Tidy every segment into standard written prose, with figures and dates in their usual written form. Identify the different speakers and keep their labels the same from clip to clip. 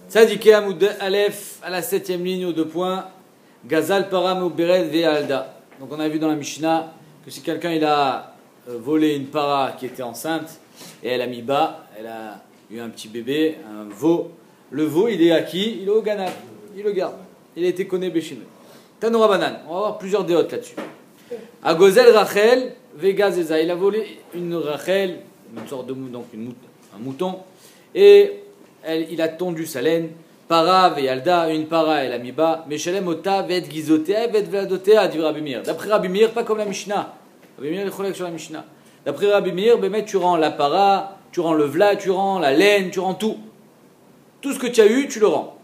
Speaker 1: Tzadike Amoud Aleph à la 7ème ligne aux 2 points. Gazal Param ou Beret Ve'alda. Donc on a vu dans la Mishnah que si quelqu'un il a volé une para qui était enceinte et elle a mis bas, elle a eu un petit bébé, un veau. Le veau il est à qui? Il est au Ganav. Il le garde. Il a été connu Béchine. Tanoura Banan. On va avoir plusieurs déotes là-dessus. Agozel Rachel Vegazeza. Il a volé une Rachel, une sorte de un mouton, et il a tondu sa laine. Para Veyalda, une para, elle a mis bas. Meshalem Ota Vet Gizotea Vet Vladotea, dit Rabbi Meir. D'après Rabbi Meir, pas comme la Mishnah. Rabbi Meir, il est sur la Mishnah. D'après Rabbi Meir, tu rends la para, tu rends le vla, tu rends la laine, tu rends tout. Tout ce que tu as eu, tu le rends.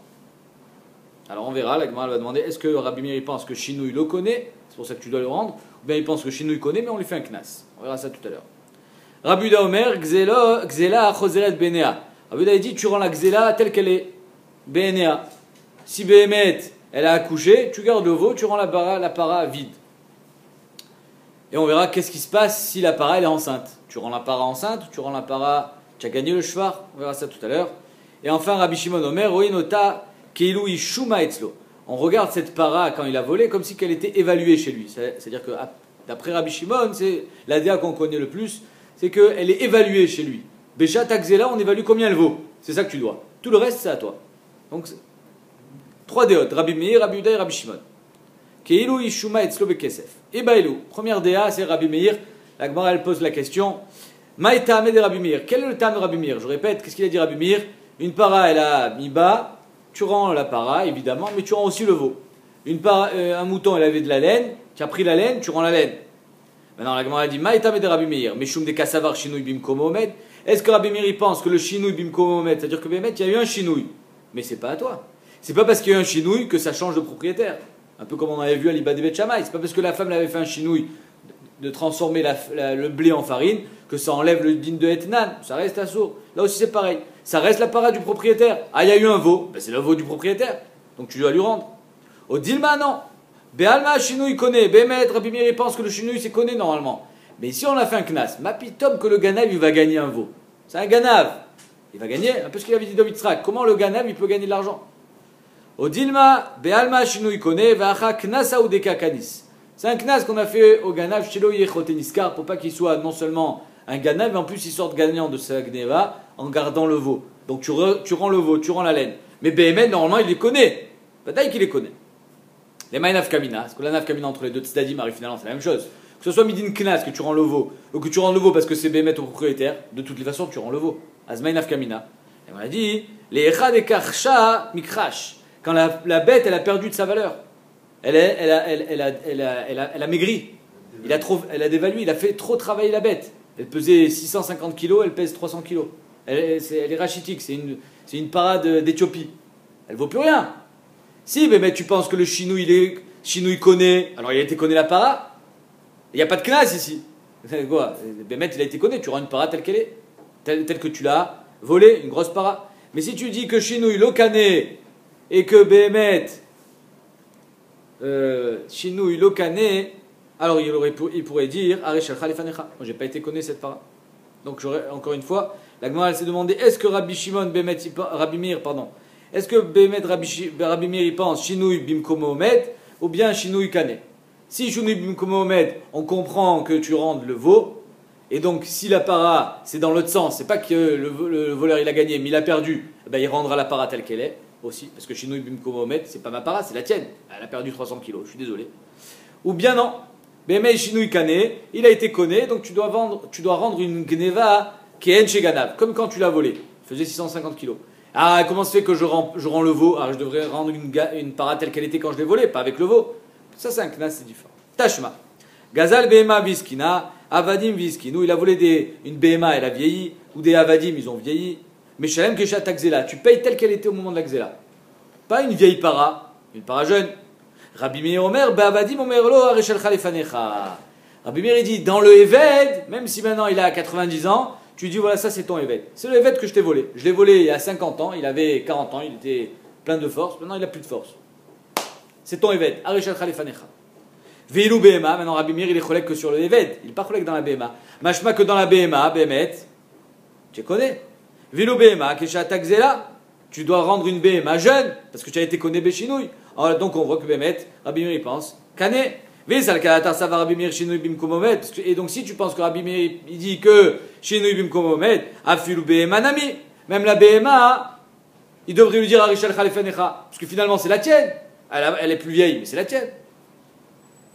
Speaker 1: Alors on verra, la Gemara va demander est-ce que Rabbi Meir il pense que Shinou il le connaît, c'est pour ça que tu dois le rendre, ou bien il pense que Shinou il connaît, mais on lui fait un knas. On verra ça tout à l'heure. Rabbi Uda Omer, Gzela Choseret Benea. Rabbi Uda dit tu rends la Gzela telle qu'elle est, Benea. Si Behemet elle a accouché, tu gardes le veau, tu rends la para vide. Et on verra qu'est-ce qui se passe si la para elle est enceinte. Tu rends la para enceinte, tu rends la para, tu as gagné le shvar, on verra ça tout à l'heure. Et enfin Rabbi Shimon Omer, Oinota Keilu Ishuma Etzlo. On regarde cette para quand il a volé comme si qu'elle était évaluée chez lui. C'est-à-dire que d'après Rabbi Shimon, c'est l'ADA qu'on connaît le plus, c'est qu'elle est évaluée chez lui. Béchat Takzela, on évalue combien elle vaut. C'est ça que tu dois. Tout le reste, c'est à toi. Donc, 3 déotes, Rabbi Meir, Rabbi Uda et Rabbi Shimon. Keilu Ishuma Etzlo Bekesef. Et Bailou. Première déa, c'est Rabbi Meir. La Gemara, elle pose la question. Maïta Ahmed et Rabbi Meir. Quel est le tam de Rabbi Meir? Je répète, qu'est-ce qu'il a dit Rabbi Meir? Une para, elle a mis bas. Tu rends la para, évidemment, mais tu rends aussi le veau. Un mouton, elle avait de la laine, tu as pris la laine, tu rends la laine. Maintenant, la Gemara dit Maïtam de Rabbi Meir, Meshum de Kassavar Shinouy Bimko Mohamed. Est-ce que Rabbi Meir pense que le Shinouy Bimko Mohamed, c'est-à-dire que Bémet, il y a eu un Shinouy, mais c'est pas à toi. C'est pas parce qu'il y a eu un Shinouy que ça change de propriétaire. Un peu comme on avait vu à l'Ibad Bet Shammai. C'est pas parce que la femme l'avait fait un Shinouy de transformer le blé en farine que ça enlève le din de Etnan. Ça reste à sourd. Là aussi, c'est pareil. Ça reste la para du propriétaire. Ah, il y a eu un veau, ben, c'est le veau du propriétaire. Donc tu dois lui rendre. Au Dilma, non. Béalma, Chinou, il connaît. Bémet, Rabbi Meir, il pense que le Chinou, il s'est connaît normalement. Mais si on a fait un knas, mapitom que le Ganav, il va gagner un veau. C'est un Ganav. Il va gagner, un peu ce qu'il avait dit David Srak. Comment le Ganav, il peut gagner de l'argent? Au Dilma, Béalma, Chinou, il connaît. Vacha, knasa ou deka kanis. C'est un knas qu'on a fait au Ganav, Shelo Yechoteniskar, pour pas qu'il soit non seulement un Ganav, mais en plus il sorte gagnant de sa Gneva en gardant le veau. Donc tu rends le veau, tu rends la laine. Mais Béhémet, normalement, il les connaît. Bataille qu'il les connaît. Les Maïnaf Kamina, parce que la Naf Kamina entre les deux Tzedadim arrive finalement, c'est la même chose. Que ce soit Midin Knas, que tu rends le veau, ou que tu rends le veau parce que c'est Béhémet au propriétaire, de toutes les façons, tu rends le veau. Azmaïnaf Kamina. Et on a dit, les Echad et Karcha Mikrash. Quand la bête, elle a perdu de sa valeur. Elle a maigri. Elle a dévalué, il a fait trop travailler la bête. Elle pesait 650 kg, elle pèse 300 kg. Elle est rachitique, c'est une parade d'Éthiopie. Elle vaut plus rien. Si, mais tu penses que le Chinou, il connaît, alors il a été connaît la para. Il n'y a pas de knas ici. Quoi? Bémet, il a été connaît, tu rends une para telle qu'elle est, telle que tu l'as volée, une grosse para. Mais si tu dis que Chinou, il le connaît, et que Bémet, Chinou, il le connaît, alors il pourrait dire Areshal Khalifanecha. Moi, j'ai pas été connaît cette para. Donc, encore une fois, la Gemara s'est demandé est-ce que Rabbi Meir, est-ce que Rabbi Meir il pense Shinouy Bimko Mohamed ou bien Shinouy Kane? Si Shinouy Bimko Mohamed, on comprend que tu rendes le veau, et donc si la para c'est dans l'autre sens, c'est pas que le voleur il a gagné, mais il a perdu, ben, il rendra la para telle qu'elle est aussi, parce que Shinouy Bimko Mohamed, c'est pas ma para, c'est la tienne. Elle a perdu 300 kg, je suis désolé. Ou bien non. Bémet Shinouy Kane, il a été conné, donc tu dois rendre une Gneva qui est chez Ganav, comme quand tu l'as volé. Il faisait 650 kg. Ah, comment se fait que je rends le veau? Ah, je devrais rendre une para telle qu'elle était quand je l'ai volée, pas avec le veau. Ça, c'est un knas, c'est différent. Tashma. Gazal Behema Viskina, Avadim Viskinu, il a volé une Behema, elle a vieilli, ou des Avadim, ils ont vieilli. Mais Shalem Keshat Akzela, tu payes telle qu'elle était au moment de la Gzela. Pas une vieille para, une para jeune. Rabbi Meir Omer, Be'avadim Omer Lo, Areshal Khalifanecha. Rabbi Meir, il dit, dans le Eved, même si maintenant il a 90 ans, tu dis, voilà, ça c'est ton Eved. C'est le Eved que je t'ai volé. Je l'ai volé il y a 50 ans, il avait 40 ans, il était plein de force, maintenant il n'a plus de force. C'est ton Eved, Areshal Khalifanecha. Veilou Behema, maintenant Rabbi Meir, il est cholek que sur le Eved, il n'est pas cholek dans la Behema. Mashma que dans la Behema, Behemet, tu connais. Veilou Behema, Keshat Akzela, tu dois rendre une BMA jeune, parce que tu as été conné Béchinouille. Donc on voit que Bémet, Rabbi Meir il pense, Kané. Et donc si tu penses que Rabbi Meir il dit que Shinui Bimkomomed, Afilu BMA Nami, même la BMA, il devrait lui dire Arishal Khalifenecha, parce que finalement c'est la tienne. Elle est plus vieille, mais c'est la tienne.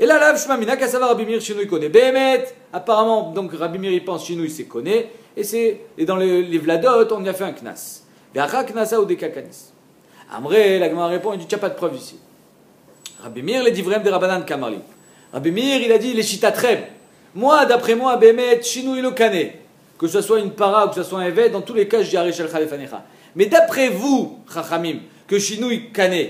Speaker 1: Et là, là, Shmamina, Kassava Rabbi Meir Shinui connaît. Bémet, apparemment, donc Rabbi Meir il pense Shinui c'est connaît, et dans les Vladot, on y a fait un knas. Ve'acha knasa ou des kakanis. Amré, la Gemara répond, il dit, tu n'as pas de preuve ici. Rabbi Meir, les divrem de Rabbanan Kamarli. Rabbi Meir, il a dit, les chitatrem. Moi, d'après moi, Bémet, Shinui lo kane. Que ce soit une para ou que ce soit un évêque, dans tous les cas, je dis Arishal Khalefanecha. Mais d'après vous, Chachamim, que Shinui kane,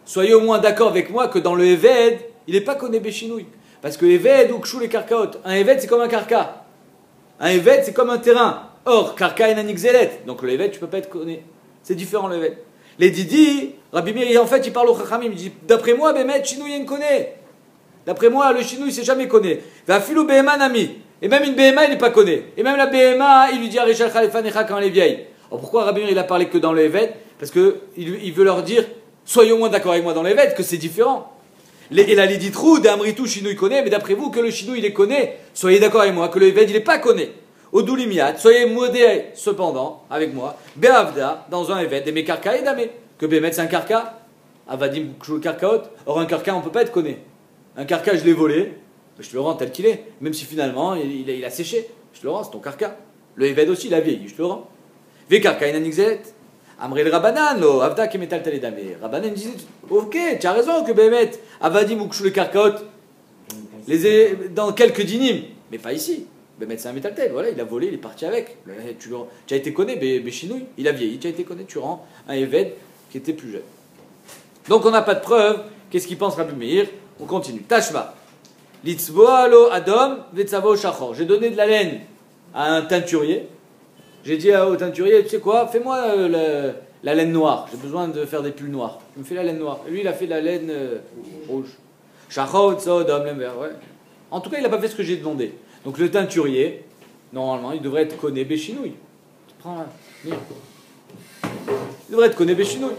Speaker 1: soyez au moins d'accord avec moi que dans le évêque, il n'est pas conné Béchinouille. Parce que évêque ou Kshou les karkaot. Un évêque, c'est comme un karka. Un évêque, c'est comme un terrain. Or, karka est un xélet. Donc le évêque, tu ne peux pas être conné. C'est différent le évêque. Les Didi, Rabbi Meir, en fait, il parle au Chachamim. Il dit, d'après moi, Bémet, Shinui il connaît. D'après moi, le Shinui, il s'est jamais conné. Va filou BMA nami. Et même une BMA, il n'est pas conné. Et même la BMA, il lui dit Arishal Khalefanecha quand elle est vieille. Alors pourquoi Rabbi Meir, il a parlé que dans le évêque? Parce qu'il veut leur dire, soyez au moins d'accord avec moi dans l'évêque, que c'est différent. Et la Liditrou, d'Amritou, Shinui connaît, mais d'après vous, que le Shinui, il est conné, soyez d'accord avec moi, que le évêque, il n'est pas conné. Odoulimiat, soyez modérés, cependant, avec moi, Beavda, dans un évêque, des Mekarka et Damé. Que Bémet, c'est un karka. Avadim, Kshou, karkaot. Or, un karka, on ne peut pas être conné. Un karka, je l'ai volé, je te le rends tel qu'il est, même si finalement, il a séché. Je te le rends, c'est ton karka. Le évêque aussi, il a vieilli, je te le rends. Ve karka, il a nixelet. Amré le Rabbanan, lo, Avda qui metal taledamé. Rabbanan disait, ok, tu as raison que Bémet, Avadim ou Kshou le karkaot, dans quelques dynimes, mais pas ici. Bémet, c'est un métal tel, voilà, il a volé, il est parti avec. Tu as été conné, Béchinouille, il a vieilli, tu as été conné, tu rends un évêque qui était plus jeune. Donc on n'a pas de preuve. Qu'est-ce qu'il pense Rabbi Meir? On continue. Tashma. Litzboalo Adam, Vetsavo Shachor. J'ai donné de la laine à un teinturier. J'ai dit au teinturier, tu sais quoi, fais-moi la laine noire. J'ai besoin de faire des pulls noirs. Tu me fais la laine noire. Et lui, il a fait la laine rouge. Shachor, Tzodom, vert, ouais. En tout cas, il n'a pas fait ce que j'ai demandé. Donc le teinturier, normalement, il devrait être conné Béchinouille. Tu prends là. Il devrait être conné Béchinouille.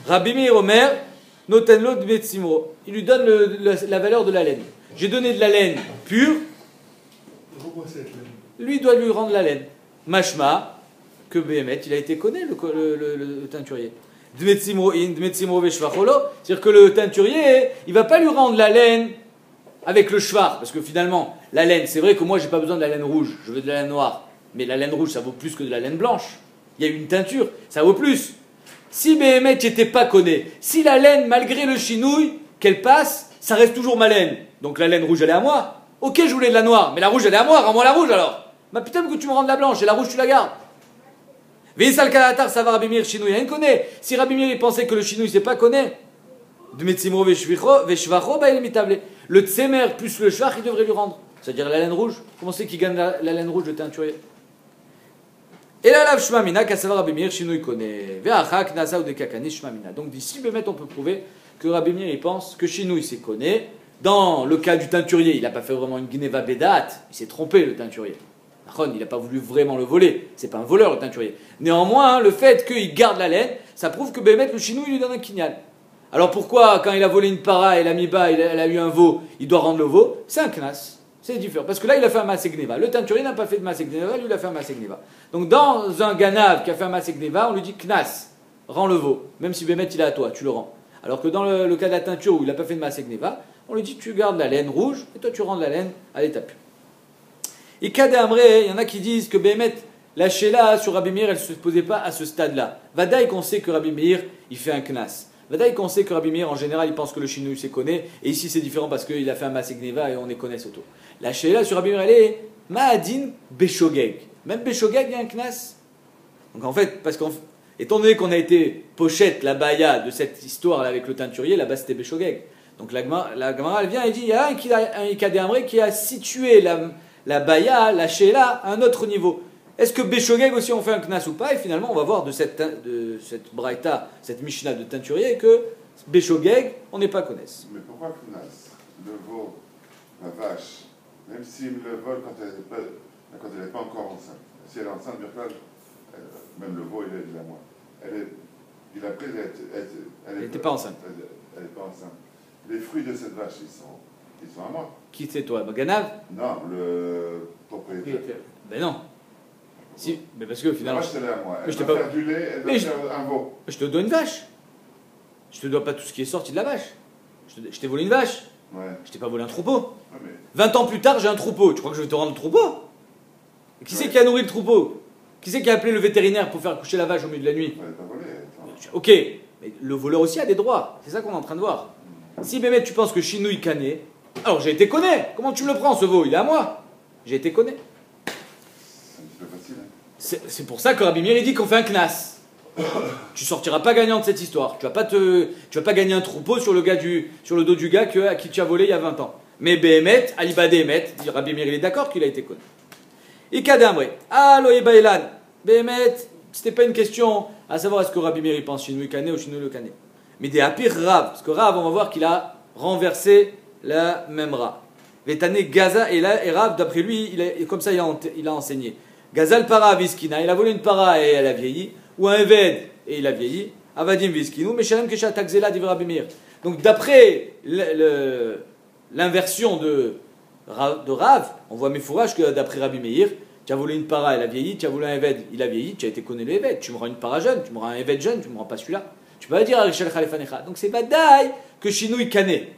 Speaker 1: Rabbi Meir Omer, Notenlo de Betsimro. Il lui donne la valeur de la laine. J'ai donné de la laine pure. Lui doit lui rendre la laine. Mashma, que Béhémet, il a été connu, le teinturier. C'est-à-dire que le teinturier, il ne va pas lui rendre la laine avec le shvar. Parce que finalement, la laine, c'est vrai que moi, je n'ai pas besoin de la laine rouge. Je veux de la laine noire. Mais la laine rouge, ça vaut plus que de la laine blanche. Il y a une teinture, ça vaut plus. Si Béhémet n'était pas connu, si la laine, malgré le chinouille, qu'elle passe, ça reste toujours ma laine. Donc la laine rouge, elle est à moi. Ok, je voulais de la noire, mais la rouge, elle est à moi. Rends-moi la rouge alors. Bah putain, que tu me rends de la blanche et la rouge, tu la gardes. Veisal Kalatar, ça va Rabbi Meir, chinouille, il connaît. Si Rabbi Meir, il pensait que le chinouille, c'est pas connaît. Le tsemer plus le shvach, il devrait lui rendre. C'est-à-dire la laine rouge. Comment c'est qu'il gagne la laine rouge de teinturier? Et là, la shmamina, kassavar Rabbi Meir, chinouille connaît. Ve'achak nasa ou de kakani shmamina. Donc d'ici, Bémet, on peut prouver que Rabbi Meir, il pense que chinouille, c'est connaît. Dans le cas du teinturier, il n'a pas fait vraiment une gneva bédat, il s'est trompé le teinturier. Il n'a pas voulu vraiment le voler, c'est pas un voleur le teinturier. Néanmoins, le fait qu'il garde la laine, ça prouve que Bémet, le chinou, il lui donne un kignal. Alors pourquoi, quand il a volé une para et l'a mis bas, elle a eu un veau, il doit rendre le veau? C'est un knas, c'est différent. Parce que là, il a fait un massé gneva. Le teinturier n'a pas fait de massé gneva, lui, il a fait un massé gneva. Donc dans un ganav qui a fait un massé gneva, on lui dit knas, rends le veau. Même si Bémet, il est à toi, tu le rends. Alors que dans le cas de la teinture où il n'a pas fait de massé gneva, on lui dit tu gardes la laine rouge et toi tu rends la laine à l'état pur. Et Kadé Amré, il y en a qui disent que Béhémet, la Sheila sur Rabbi Meir, elle ne se posait pas à ce stade-là. Vadaï qu'on sait que Rabbi Meir, il fait un knas. Vadaï qu'on sait que Rabbi Meir, en général, il pense que le chinouille c'est connaît. Et ici c'est différent parce qu'il a fait un Masé Gneva et on les connaît autour. La Sheila sur Rabbi Meir, elle est Ma'adin Beshogeg. Même Beshogeg, il y a un knas. Donc en fait, parce étant donné qu'on a été pochette, la baya de cette histoire avec le teinturier, là-bas c'était Beshogeg. Donc la Gemara, elle vient et dit, il y a un Kadé Amré qui a situé la baya, la sheila, à un autre niveau. Est-ce que Beshogeg aussi on fait un knas ou pas? Et finalement, on va voir de cette braïta, cette mishnah de teinturier, que Beshogeg, on n'est pas connaisse.
Speaker 2: Mais pourquoi knas? Le veau, la vache, même s'il me le vole quand elle n'est pas encore enceinte. Si elle est enceinte, même le veau, il est à moi. Elle après, elle
Speaker 1: n'était pas enceinte.
Speaker 2: Elle n'est pas enceinte. Les fruits de cette vache, ils sont à moi.
Speaker 1: Qui c'est toi? Ganav?
Speaker 2: Non, le propriétaire.
Speaker 1: Ben non. Si, mais parce que finalement.
Speaker 2: La vache, elle est à moi. Elle
Speaker 1: je
Speaker 2: va faire du lait, elle va faire un veau.
Speaker 1: Je te dois une vache. Je te dois pas tout ce qui est sorti de la vache. Je t'ai volé une vache.
Speaker 2: Ouais.
Speaker 1: Je t'ai pas volé un troupeau.
Speaker 2: Ouais, mais...
Speaker 1: 20 ans plus tard, j'ai un troupeau. Tu crois que je vais te rendre le troupeau? Et qui c'est qui a nourri le troupeau? Qui c'est qui a appelé le vétérinaire pour faire coucher la vache au milieu de la nuit?
Speaker 2: Elle n'est pas volée.
Speaker 1: Ok, mais le voleur aussi a des droits. C'est ça qu'on est en train de voir. Si Bémet, tu penses que Chinouille Cané, alors j'ai été connu. Comment tu me le prends ce veau? Il est à moi. J'ai été connu.
Speaker 2: C'est un petit peu facile. Hein.
Speaker 1: C'est pour ça que Rabbi Meir il dit qu'on fait un knas. Tu sortiras pas gagnant de cette histoire. Tu vas pas gagner un troupeau sur le dos du gars à qui tu as volé il y a 20 ans. Mais Bémet, Alibadé Emet, Rabbi Meir il est d'accord qu'il a été connu. Et Kadamre, Allo Ebailan, Bémet, c'était pas une question à savoir est-ce que Rabbi Meir pense Chinouille Cané ou Chinouille le Cané. Mais des Apir Rav, parce que Rav, on va voir qu'il a renversé la même Rav. Vétané Gaza et Rav, d'après lui, comme ça il a enseigné. Gazal para viskina, il a volé une para et elle a vieilli, ou un Eved et il a vieilli, Avadim viskinu, mais Shalem Kesha Takzela dit Rabbi Meir. Donc d'après l'inversion de Rav, on voit Mefourach que d'après Rabbi Meir, tu as volé une para, elle a vieilli, tu as volé un Eved, il a vieilli, tu as été connu le Eved, tu me rends une para jeune, tu me rends un Eved jeune, tu me rends pas celui-là. Tu peux pas dire Arishal Khalifanecha. Donc c'est Badaï que Shinouille Kané.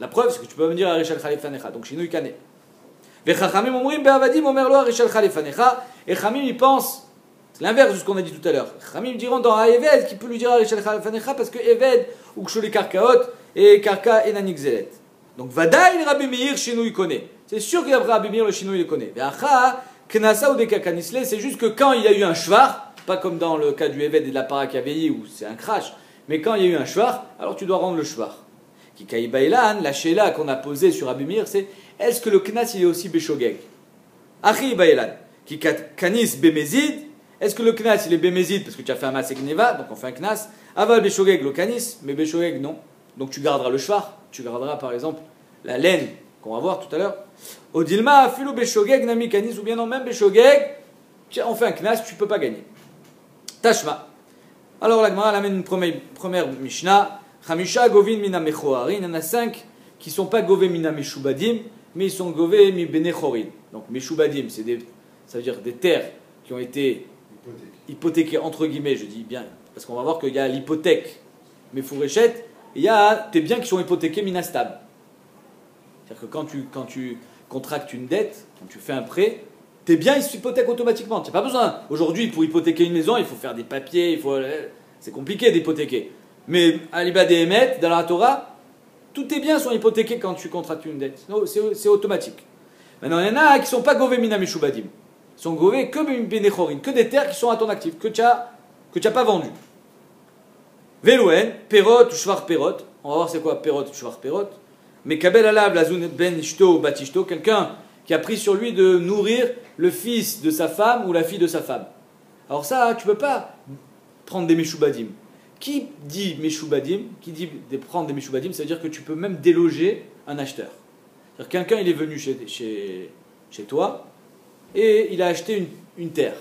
Speaker 1: La preuve, c'est que tu peux me dire Arishal Khalifanecha. Donc Shinouille Kané. Vechachamim omrim be'avadim omer lo Arishal Khalifanecha. Et Chamim, il pense, c'est l'inverse de ce qu'on a dit tout à l'heure. Chamim diront dans Eved qui peut lui dire Arishal Khalifanecha parce que Eved ou Ksholi Karkaot et Karka Enanik Zelet. Donc Vadaï Rabbi Meir Shinouille connaît. C'est sûr que d'après Rabbi Meir le Shinouille le connaît. Ve'acha Knasa ou Dekakanisle, c'est juste que quand il y a eu un shvar, pas comme dans le cas du Eved et de la para qui a vieilli où c'est un crash, mais quand il y a eu un shvar, alors tu dois rendre le shvar. Kikaï Bailan, la sheila qu'on a posée sur Rabbi Meir, c'est est-ce que le knas il est aussi beshogeg? Achi Bailan, Kikanis bemezid, est-ce que le knas il est bemezid parce que tu as fait un masek neva, donc on fait un knas, aval beshogeg le kanis, mais beshogeg non. Donc tu garderas le shvar, tu garderas par exemple la laine qu'on va voir tout à l'heure. Odilma, filo beshogeg, nami kanis, ou bien non, même beshogeg, on fait un knas, tu peux pas gagner. Tashma. Alors la Gemara amène une première Mishnah. Chamisha govin mina mechoharin. Il y en a 5 qui ne sont pas govés mina meshubadim, mais ils sont govés mi benechorin. Donc meshubadim, ça veut dire des terres qui ont été hypothéquées, entre guillemets, je dis bien, parce qu'on va voir qu'il y a l'hypothèque mefourechet, et il y a des biens qui sont hypothéqués minastab. C'est-à-dire que quand tu contractes une dette, quand tu fais un prêt, tes biens ils s'hypothèquent automatiquement. Tu n'as pas besoin. Aujourd'hui, pour hypothéquer une maison, il faut faire des papiers, c'est compliqué d'hypothéquer. Mais à l'Ibad et Emet, dans la Torah, tous tes biens sont hypothéqués quand tu contractes une dette. C'est automatique. Maintenant, il y en a qui ne sont pas govés mina meshubadim. Ils sont govés que benechorin, que des terres qui sont à ton actif, que tu n'as pas vendu. Velouen, perot ou shvar perot. On va voir c'est quoi perot ou shvar perot. Mais kabel alav lazun ben ishto batishto, quelqu'un qui a pris sur lui de nourrir le fils de sa femme ou la fille de sa femme. Alors ça, tu ne peux pas prendre des meshubadim. Qui dit meshubadim, qui dit de prendre des meshubadim, ça veut dire que tu peux même déloger un acheteur. C'est-à-dire quelqu'un il est venu chez toi et il a acheté une terre.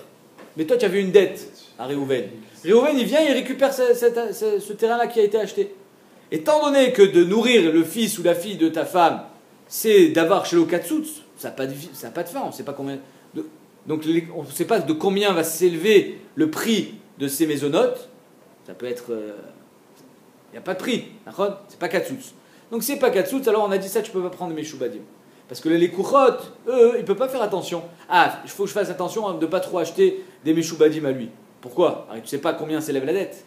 Speaker 1: Mais toi tu avais une dette à Réhouven. Réhouven il vient et il récupère ce terrain-là qui a été acheté. Étant donné que de nourrir le fils ou la fille de ta femme, c'est d'avoir chez l'Okatsutz, ça n'a pas de fin, on ne sait pas combien. Donc on ne sait pas de combien va s'élever le prix de ces maisonnotes. Ça peut être. Il n'y a pas de prix, d'accord? C'est pas Katsutz. Donc c'est pas Katsutz, alors on a dit ça, tu peux pas prendre mes Meshubadim. Parce que les Kouchot, eux, ils ne peuvent pas faire attention. Ah, il faut que je fasse attention de ne pas trop acheter des Meshubadim à lui. Pourquoi? Tu ne sais pas combien s'élève la dette.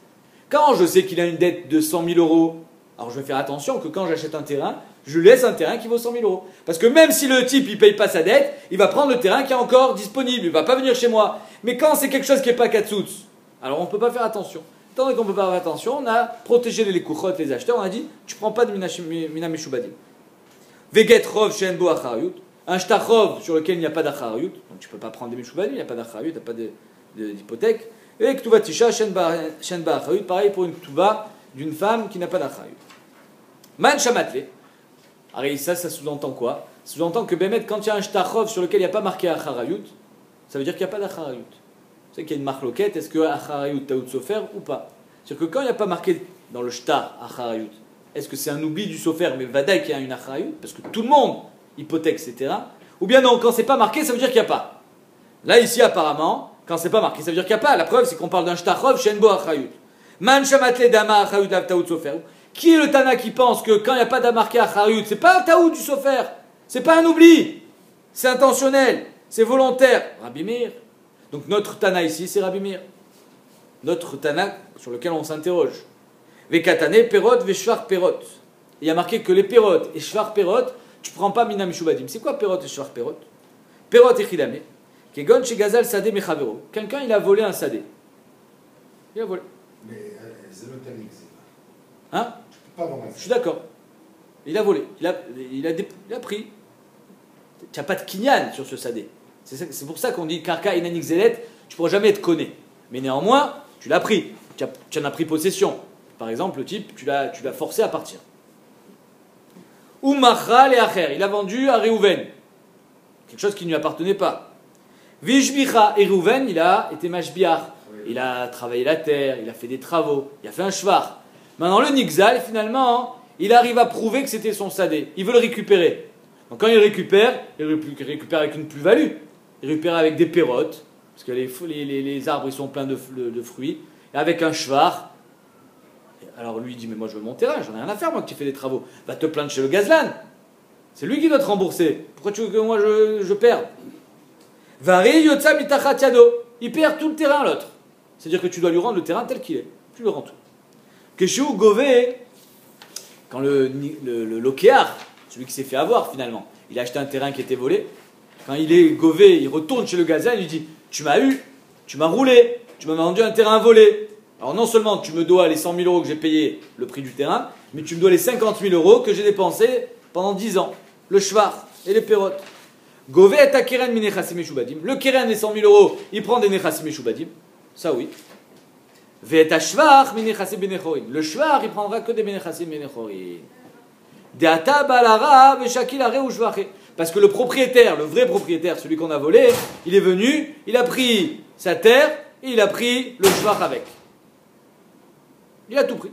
Speaker 1: Quand je sais qu'il a une dette de 100 000 euros, alors je vais faire attention que quand j'achète un terrain, je laisse un terrain qui vaut 100 000 euros. Parce que même si le type il paye pas sa dette, il va prendre le terrain qui est encore disponible. Il va pas venir chez moi. Mais quand c'est quelque chose qui n'est pas Katsutz, alors on ne peut pas faire attention. Tant qu'on ne peut pas faire attention, on a protégé les Kouchot, les acheteurs, on a dit tu ne prends pas de Mina Meshubadim. Veget Rov Shen Bo Acharayut, un Shtachov sur lequel il n'y a pas d'Acharayut, donc tu ne peux pas prendre des Meshubadim, il n'y a pas d'Acharayut, il n'y a pas d'hypothèque. Et Ktuva Tisha Shen Ba Acharayut, pareil pour une Ktuva d'une femme qui n'a pas d'Acharayut. Man Shamatle. Alors ça sous-entend quoi? Ça sous-entend que Bémet, quand il y a un Shtachov sur lequel il n'y a pas marqué Acharayut, ça veut dire qu'il n'y a pas d'Acharayut. Vous savez qu'il y a une marloquette, est-ce que Acharayut Taout Sofer ou pas? C'est-à-dire que quand il n'y a pas marqué dans le shtar acharayut, est-ce que c'est un oubli du sofer, mais vadaï qu'il y a une acharayut, parce que tout le monde hypothèque ces terrains, ou bien non, quand c'est pas marqué, ça veut dire qu'il n'y a pas. Là, ici, apparemment, quand c'est pas marqué, ça veut dire qu'il n'y a pas. La preuve, c'est qu'on parle d'un shtarov shenbo acharayut. Man shamatle dama acharayut av taout sofer. Qui est le Tana qui pense que quand il n'y a pas d'amarqué acharayut, c'est pas un taout du sofer, c'est pas un oubli, c'est intentionnel, c'est volontaire. Rabbi Meir. Donc notre Tana ici, c'est Rabbi Meir. Notre Tana sur lequel on s'interroge. Vekatane, perot, veshvar perot. Il y a marqué que les perot et shvar perot, tu ne prends pas mina mishubadim. C'est quoi perot et shvar perot? Perot et chidame. Kegon chez Gazal Sadeh Mechavero. Quelqu'un, il a volé un Sadeh. Il a volé.
Speaker 3: Mais c'est le tanning, c'est
Speaker 1: pas. Hein?
Speaker 3: Tu peux pas vendre un.
Speaker 1: Je suis d'accord. Il a volé. Il a pris. Tu n'as pas de kinyan sur ce Sadeh. C'est pour ça qu'on dit Karka Inanik Zelet, tu ne pourras jamais être conné. Mais néanmoins, tu l'as pris. Tu en as pris possession. Par exemple, le type, tu l'as forcé à partir. Ou Machal et Acher, il a vendu à Réhouven. Quelque chose qui ne lui appartenait pas. Vishbicha et Réhouven, il a été mashbiach. Il a travaillé la terre, il a fait des travaux, il a fait un shvar. Maintenant, le Nixal, finalement, il arrive à prouver que c'était son sadé. Il veut le récupérer. Donc quand il récupère avec une plus-value. Il récupère avec des pérotes, parce que les arbres ils sont pleins de fruits, et avec un shvar. Alors lui il dit, mais moi je veux mon terrain, j'en ai rien à faire moi que tu fais des travaux. Va te plaindre chez le gazlan. C'est lui qui doit te rembourser. Pourquoi tu veux que moi je perde? Vari yotza mitachat yado. Il perd tout le terrain l'autre. C'est-à-dire que tu dois lui rendre le terrain tel qu'il est. Tu lui rends tout. Keshu gové, quand le lokéar, celui qui s'est fait avoir finalement, il a acheté un terrain qui était volé. Quand il est gové, il retourne chez le gazlan, il lui dit, tu m'as eu, tu m'as roulé, tu m'as vendu un terrain volé. Alors non seulement tu me dois les 100 000 euros que j'ai payé le prix du terrain, mais tu me dois les 50 000 euros que j'ai dépensés pendant 10 ans. Le shvar et les pérotes. Gové et ta keren mi nechassim meshubadim. Le keren des 100 000 euros, il prend des nechassim meshubadim. Ça oui. Ve et shvar mi nechassim benechorim. Le shvar, il prendra que des nechassim benechorim. Deata balara veshakil are ou shvache. Parce que le propriétaire, le vrai propriétaire, celui qu'on a volé, il est venu, il a pris sa terre et il a pris le shvar avec. Il a tout pris.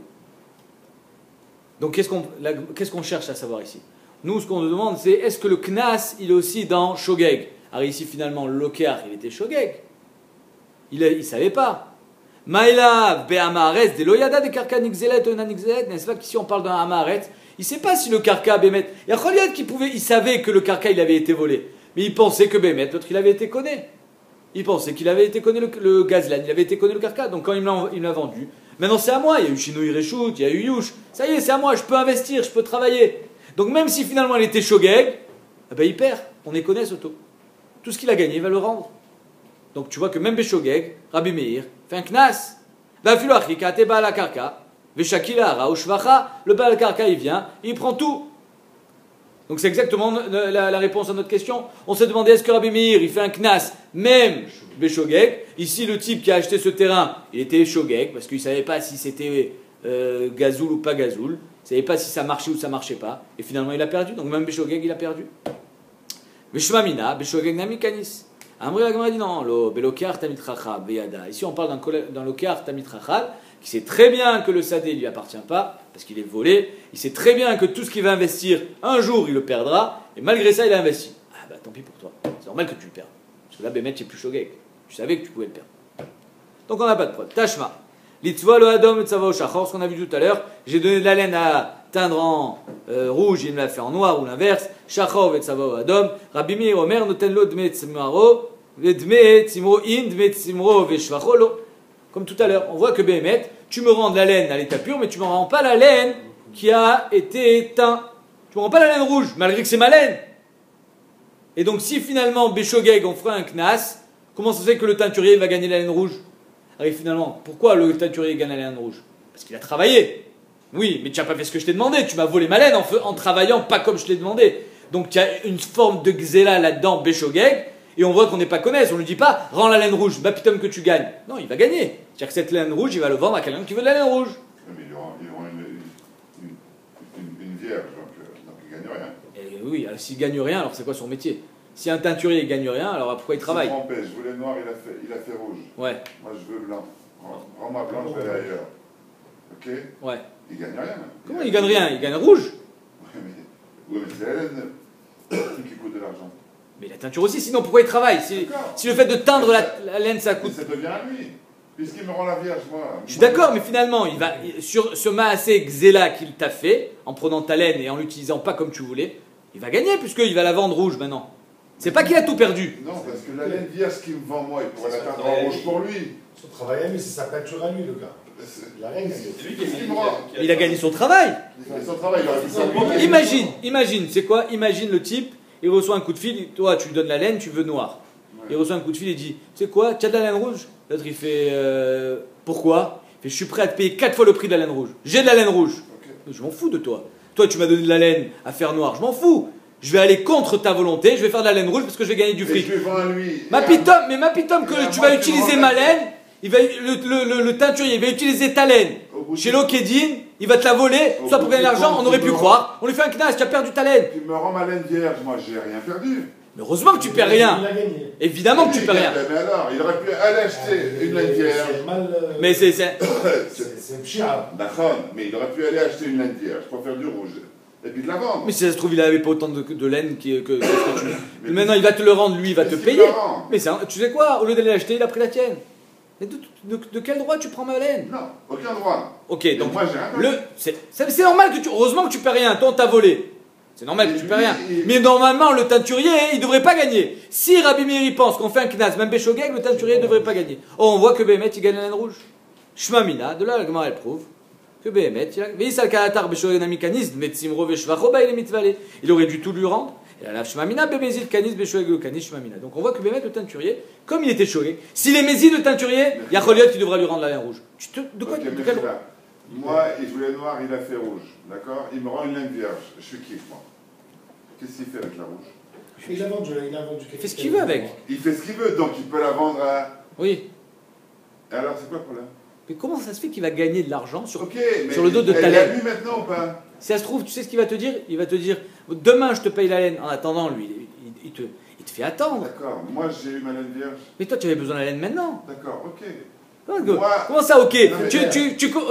Speaker 1: Donc qu'est-ce qu'on cherche à savoir ici? Nous, ce qu'on nous demande, c'est est-ce que le knas, il est aussi dans shogeg? Alors ici, finalement, le lokéar, il était shogeg. Il ne savait pas. Maïla, be'amaret, de loyada de karka nixelet, onanixelet, n'est-ce pas qu'ici on parle d'un amaret? Il ne sait pas si le karka, bémet. Il y a Kholiad il savait que le karka, il avait été volé. Mais il pensait que bémet, l'autre, il avait été conné. Il pensait qu'il avait été conné le gazlan, il avait été conné le karka. Donc quand il me l'a vendu, maintenant c'est à moi. Il y a eu Shinui Reshut, il y a eu Yush. Ça y est, c'est à moi, je peux investir, je peux travailler. Donc même si finalement il était shogeg, eh ben, il perd. On est connaît ce taux. Tout ce qu'il a gagné, il va le rendre. Donc tu vois que même Beshogeg, Rabbi Meir, fait un knas. Le Baal Karka, il vient, il prend tout. Donc c'est exactement la réponse à notre question. On s'est demandé est-ce que Rabbi Meir, il fait un knas, même Beshogeg. Ici, le type qui a acheté ce terrain, il était shogeg, parce qu'il ne savait pas si c'était gazoul ou pas gazoul. Il ne savait pas si ça marchait ou ça ne marchait pas. Et finalement, il a perdu. Donc même Beshogeg, il a perdu. Beshmamina, Beshogeg nami kanis. Amri Agmara dit non, le Belokiar Tamit Rachab, Beyada. Ici on parle d'un Lokiar Tamit Rachab qui sait très bien que le Sadé ne lui appartient pas, parce qu'il est volé. Il sait très bien que tout ce qu'il va investir, un jour il le perdra, et malgré ça il a investi. Ah bah tant pis pour toi, c'est normal que tu le perdes. Parce que là, Bémet, tu n'es plus shogeg. Tu savais que tu pouvais le perdre. Donc on n'a pas de preuve. Tashma. Litzva lo Adam et Tzava Shachor, ce qu'on a vu tout à l'heure. J'ai donné de la laine à teindre en rouge, il me l'a fait en noir, ou l'inverse. Shachor et Tzava Adam. Rabbi Meir Omer noten lo dme tzimaro, dme tzimro in, dme tzimro veshvacholo. Comme tout à l'heure, on voit que Bémet, tu me rends de la laine à l'état pur, mais tu ne me rends pas la laine qui a été teinte. Tu ne me rends pas la laine rouge, malgré que c'est ma laine. Et donc, si finalement, Béchogeg, on ferait un knas, comment ça se fait que le teinturier va gagner la laine rouge? Et finalement, pourquoi le teinturier gagne la laine rouge? Parce qu'il a travaillé. Oui, mais tu n'as pas fait ce que je t'ai demandé. Tu m'as volé ma laine en travaillant pas comme je te l'ai demandé. Donc, il y a une forme de xéla là-dedans, Béchogeg, et on voit qu'on n'est pas connaisse. On ne lui dit pas, rends la laine rouge, bah putain que tu gagnes. Non, il va gagner. C'est-à-dire que cette laine rouge, il va le vendre à quelqu'un qui veut de la laine rouge.
Speaker 2: Mais ils auront une vierge, donc ils ne gagnent rien.
Speaker 1: Et oui, s'il ne gagne rien, alors c'est quoi son métier? Si un teinturier ne gagne rien, alors pourquoi il travaille?
Speaker 2: Je voulais noir, il a fait rouge.
Speaker 1: Ouais.
Speaker 2: Moi je veux blanc. Rends-moi blanc, je vais aller ailleurs. Ok?
Speaker 1: Ouais.
Speaker 2: Il gagne rien.
Speaker 1: Comment il gagne rien? Il gagne rouge.
Speaker 2: Oui, mais c'est la laine qui coûte de l'argent.
Speaker 1: Mais la teinture aussi, sinon pourquoi il travaille? Si le fait de teindre la laine ça coûte.
Speaker 2: Mais ça devient à lui. Puisqu'il me rend la vierge, moi.
Speaker 1: Je suis d'accord, mais finalement, sur ce Maasé Xéla qu'il t'a fait, en prenant ta laine et en l'utilisant pas comme tu voulais, il va gagner puisqu'il va la vendre rouge maintenant. C'est pas qu'il a tout perdu.
Speaker 2: Non, parce que la laine vierge qu'il me vend, moi, il pourrait la teindre en rouge pour lui.
Speaker 3: Son travail à lui, c'est sa peinture à lui, le gars. Il a rien gagné.
Speaker 4: C'est lui qui
Speaker 2: Qu'est-ce qu'il me rend?
Speaker 1: Il a gagné son travail.
Speaker 2: Il fait son travail, il aurait pu faire mieux.
Speaker 1: Imagine, c'est quoi? Imagine le type, il reçoit un coup de fil, toi tu lui donnes la laine, tu veux noir.
Speaker 2: Ouais.
Speaker 1: Il reçoit un coup de fil et dit, c'est quoi? Tu as de la laine rouge? L'autre il fait, pourquoi? Il fait, je suis prêt à te payer 4 fois le prix de la laine rouge. J'ai de la laine rouge.
Speaker 2: Ok.
Speaker 1: Je m'en fous de toi. Toi tu m'as donné de la laine à faire noir, je m'en fous. Je vais aller contre ta volonté, je vais faire de la laine rouge parce que je vais gagner du
Speaker 2: Et
Speaker 1: fric.
Speaker 2: je lui vends à lui.
Speaker 1: Ma pitom
Speaker 2: et
Speaker 1: que
Speaker 2: à
Speaker 1: tu
Speaker 2: moi,
Speaker 1: vas
Speaker 2: tu
Speaker 1: utiliser
Speaker 2: vends
Speaker 1: ma
Speaker 2: la-
Speaker 1: laine, le teinturier il va utiliser ta laine.
Speaker 2: Au bout
Speaker 1: Chez
Speaker 2: de-
Speaker 1: Lokedin, il va te la voler,
Speaker 2: Au
Speaker 1: soit
Speaker 2: bout
Speaker 1: pour gagner
Speaker 2: du
Speaker 1: l'argent,
Speaker 2: compte,
Speaker 1: on aurait
Speaker 2: tu
Speaker 1: pu
Speaker 2: me
Speaker 1: croire. On lui fait un knas, tu as perdu ta laine.
Speaker 2: Tu me rends ma laine vierge, moi j'ai rien perdu.
Speaker 1: Mais heureusement que tu perds rien.
Speaker 3: Il a gagné.
Speaker 1: Évidemment que tu perds rien.
Speaker 2: Mais alors, il aurait pu aller acheter une laine vierge.
Speaker 3: C'est mal.
Speaker 1: Mais c'est.
Speaker 3: C'est pchia.
Speaker 2: D'accord, mais il aurait pu aller acheter une laine vierge pour faire du rouge. Et puis de la vendre.
Speaker 1: Mais si ça se trouve, il avait pas autant de laine que ce que tu. Mais maintenant, il va te le rendre, lui, il va te
Speaker 2: Qu'est-ce qu'il
Speaker 1: payer.
Speaker 2: me rend?
Speaker 1: Mais tu sais quoi? Au lieu d'aller l'acheter, il a pris la tienne. Mais de quel droit tu prends ma laine?
Speaker 2: Non, aucun droit.
Speaker 1: Ok,
Speaker 2: Et
Speaker 1: donc
Speaker 2: moi j'ai rien perdu.
Speaker 1: c'est normal que tu. Heureusement que tu perds rien. Toi, on t'a volé. C'est normal que tu perds rien.
Speaker 2: Oui,
Speaker 1: Mais normalement, le teinturier, il devrait pas gagner. Si Rabbi Meir il pense qu'on fait un knas, même Béchogeg, le teinturier ne devrait pas gagner. Oh, on voit que Béhémet, il gagne la laine rouge. Shmamina, de là, la Gemara, elle prouve que Béhémet, il aurait dû tout lui rendre. Et là, Shmamina, Bémézid, Kanis, Béchogeg, le Kanis, Shmamina. Donc on voit que Béhémet, le teinturier, comme il était Shogeg, s'il est Mézid, le teinturier, il y a Choliot qui devra lui rendre la laine rouge. De quoi
Speaker 2: Ok,
Speaker 1: de
Speaker 2: mais
Speaker 1: quel
Speaker 2: je suis
Speaker 1: droit?
Speaker 2: là. Moi, il voulait noir, il a fait rouge. D'accord? Il me rend une laine vierge. Je suis kiff, moi. Qu'est-ce qu'il fait avec la rouge?
Speaker 3: Il a vendu.
Speaker 1: Il fait ce qu'il veut avec.
Speaker 2: Il fait ce qu'il veut, donc il peut la vendre à.
Speaker 1: Oui.
Speaker 2: Et alors, c'est quoi le problème?
Speaker 1: Mais comment ça se fait qu'il va gagner de l'argent sur
Speaker 2: Ok, mais
Speaker 1: sur le dos de ta
Speaker 2: elle
Speaker 1: laine?
Speaker 2: l'a lu maintenant ou pas?
Speaker 1: Si ça se trouve, tu sais ce qu'il va te dire? Il va te dire, demain je te paye la laine. En attendant, lui, il te fait attendre.
Speaker 2: D'accord, moi j'ai eu ma laine vierge.
Speaker 1: Mais toi, tu avais besoin de la laine maintenant.
Speaker 2: D'accord, ok.
Speaker 1: Comment ça, ok?
Speaker 2: Non, mais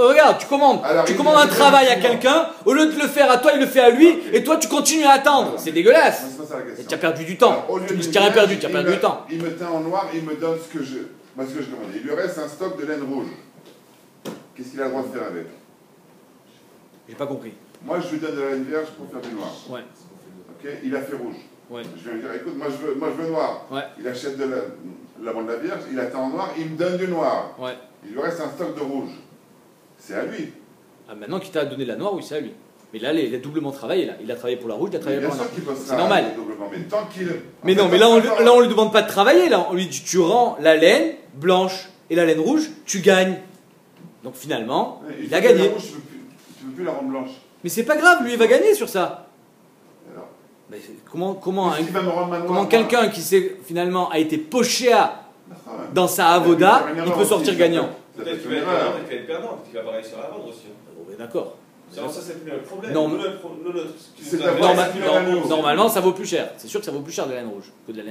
Speaker 1: Regarde, tu commandes,
Speaker 2: Alors,
Speaker 1: tu
Speaker 2: il
Speaker 1: commandes
Speaker 2: dit-
Speaker 1: un travail à quelqu'un, au lieu de le faire à toi, il le fait à lui,
Speaker 2: Ok.
Speaker 1: et toi, tu continues à attendre. C'est dégueulasse.
Speaker 2: Non, c'est pas ça la
Speaker 1: Et
Speaker 2: question.
Speaker 1: tu as perdu du temps.
Speaker 2: Alors, au lieu
Speaker 1: Tu
Speaker 2: d'une
Speaker 1: n'as rien
Speaker 2: vierge,
Speaker 1: perdu, tu as perdu du temps.
Speaker 2: Il me teint en noir, il me donne ce que je commande. Il lui reste un stock de laine rouge. Qu'est-ce qu'il a le droit de faire avec?
Speaker 1: J'ai pas compris.
Speaker 2: Moi, je lui donne de la laine vierge pour faire du noir.
Speaker 1: Ouais,
Speaker 2: Ok? Il a fait rouge.
Speaker 1: ouais,
Speaker 2: Je viens lui dire, écoute, moi je veux noir.
Speaker 1: ouais,
Speaker 2: Il achète de la bande de la vierge, il attend en noir, il me donne du noir.
Speaker 1: ouais.
Speaker 2: Il lui reste un stock de rouge. C'est à lui.
Speaker 1: Ah, maintenant qu'il t'a donné de la noire, oui, c'est à lui. Mais là, il a doublement travaillé, là. Il a travaillé pour la rouge, il a travaillé
Speaker 2: Bien
Speaker 1: pour la
Speaker 2: sûr
Speaker 1: noire.
Speaker 2: qu'il bossera
Speaker 1: C'est normal.
Speaker 2: doublement, mais tant qu'il.
Speaker 1: Mais non, mais là, on lui demande pas de travailler, là. On lui dit, tu rends la laine blanche et la laine rouge, tu gagnes. Donc finalement, il a gagné.
Speaker 2: La rouge, tu peux plus la rendre blanche.
Speaker 1: Mais c'est pas grave, lui, il va gagner sur ça.
Speaker 2: Alors,
Speaker 1: Mais comment
Speaker 2: qu'est-ce qui va me rendre ma noire,
Speaker 1: comment
Speaker 2: moi
Speaker 1: quelqu'un qui finalement a été poché
Speaker 2: D'accord.
Speaker 1: dans sa avoda,
Speaker 2: Il y a une
Speaker 1: il
Speaker 2: erreur
Speaker 1: peut sortir
Speaker 2: aussi,
Speaker 1: gagnant.
Speaker 2: ça peut
Speaker 4: Peut-être
Speaker 2: être
Speaker 4: qu'il
Speaker 2: une
Speaker 4: va être
Speaker 2: erreur.
Speaker 4: perdant, peut-être qu'il va être perdant, peut-être qu'il va pas réussir à la vendre aussi.
Speaker 1: Bon, ben d'accord.
Speaker 4: Alors ça, c'est plus le problème.
Speaker 1: Non,
Speaker 4: Nous,
Speaker 1: mais-
Speaker 4: ce qui
Speaker 2: C'est
Speaker 4: nous
Speaker 2: la
Speaker 4: intéresse,
Speaker 2: norma-
Speaker 4: c'est qu'il aurait
Speaker 2: non,
Speaker 4: nous.
Speaker 1: Normalement, ça vaut plus cher. C'est sûr que ça vaut plus cher de la laine rouge que de la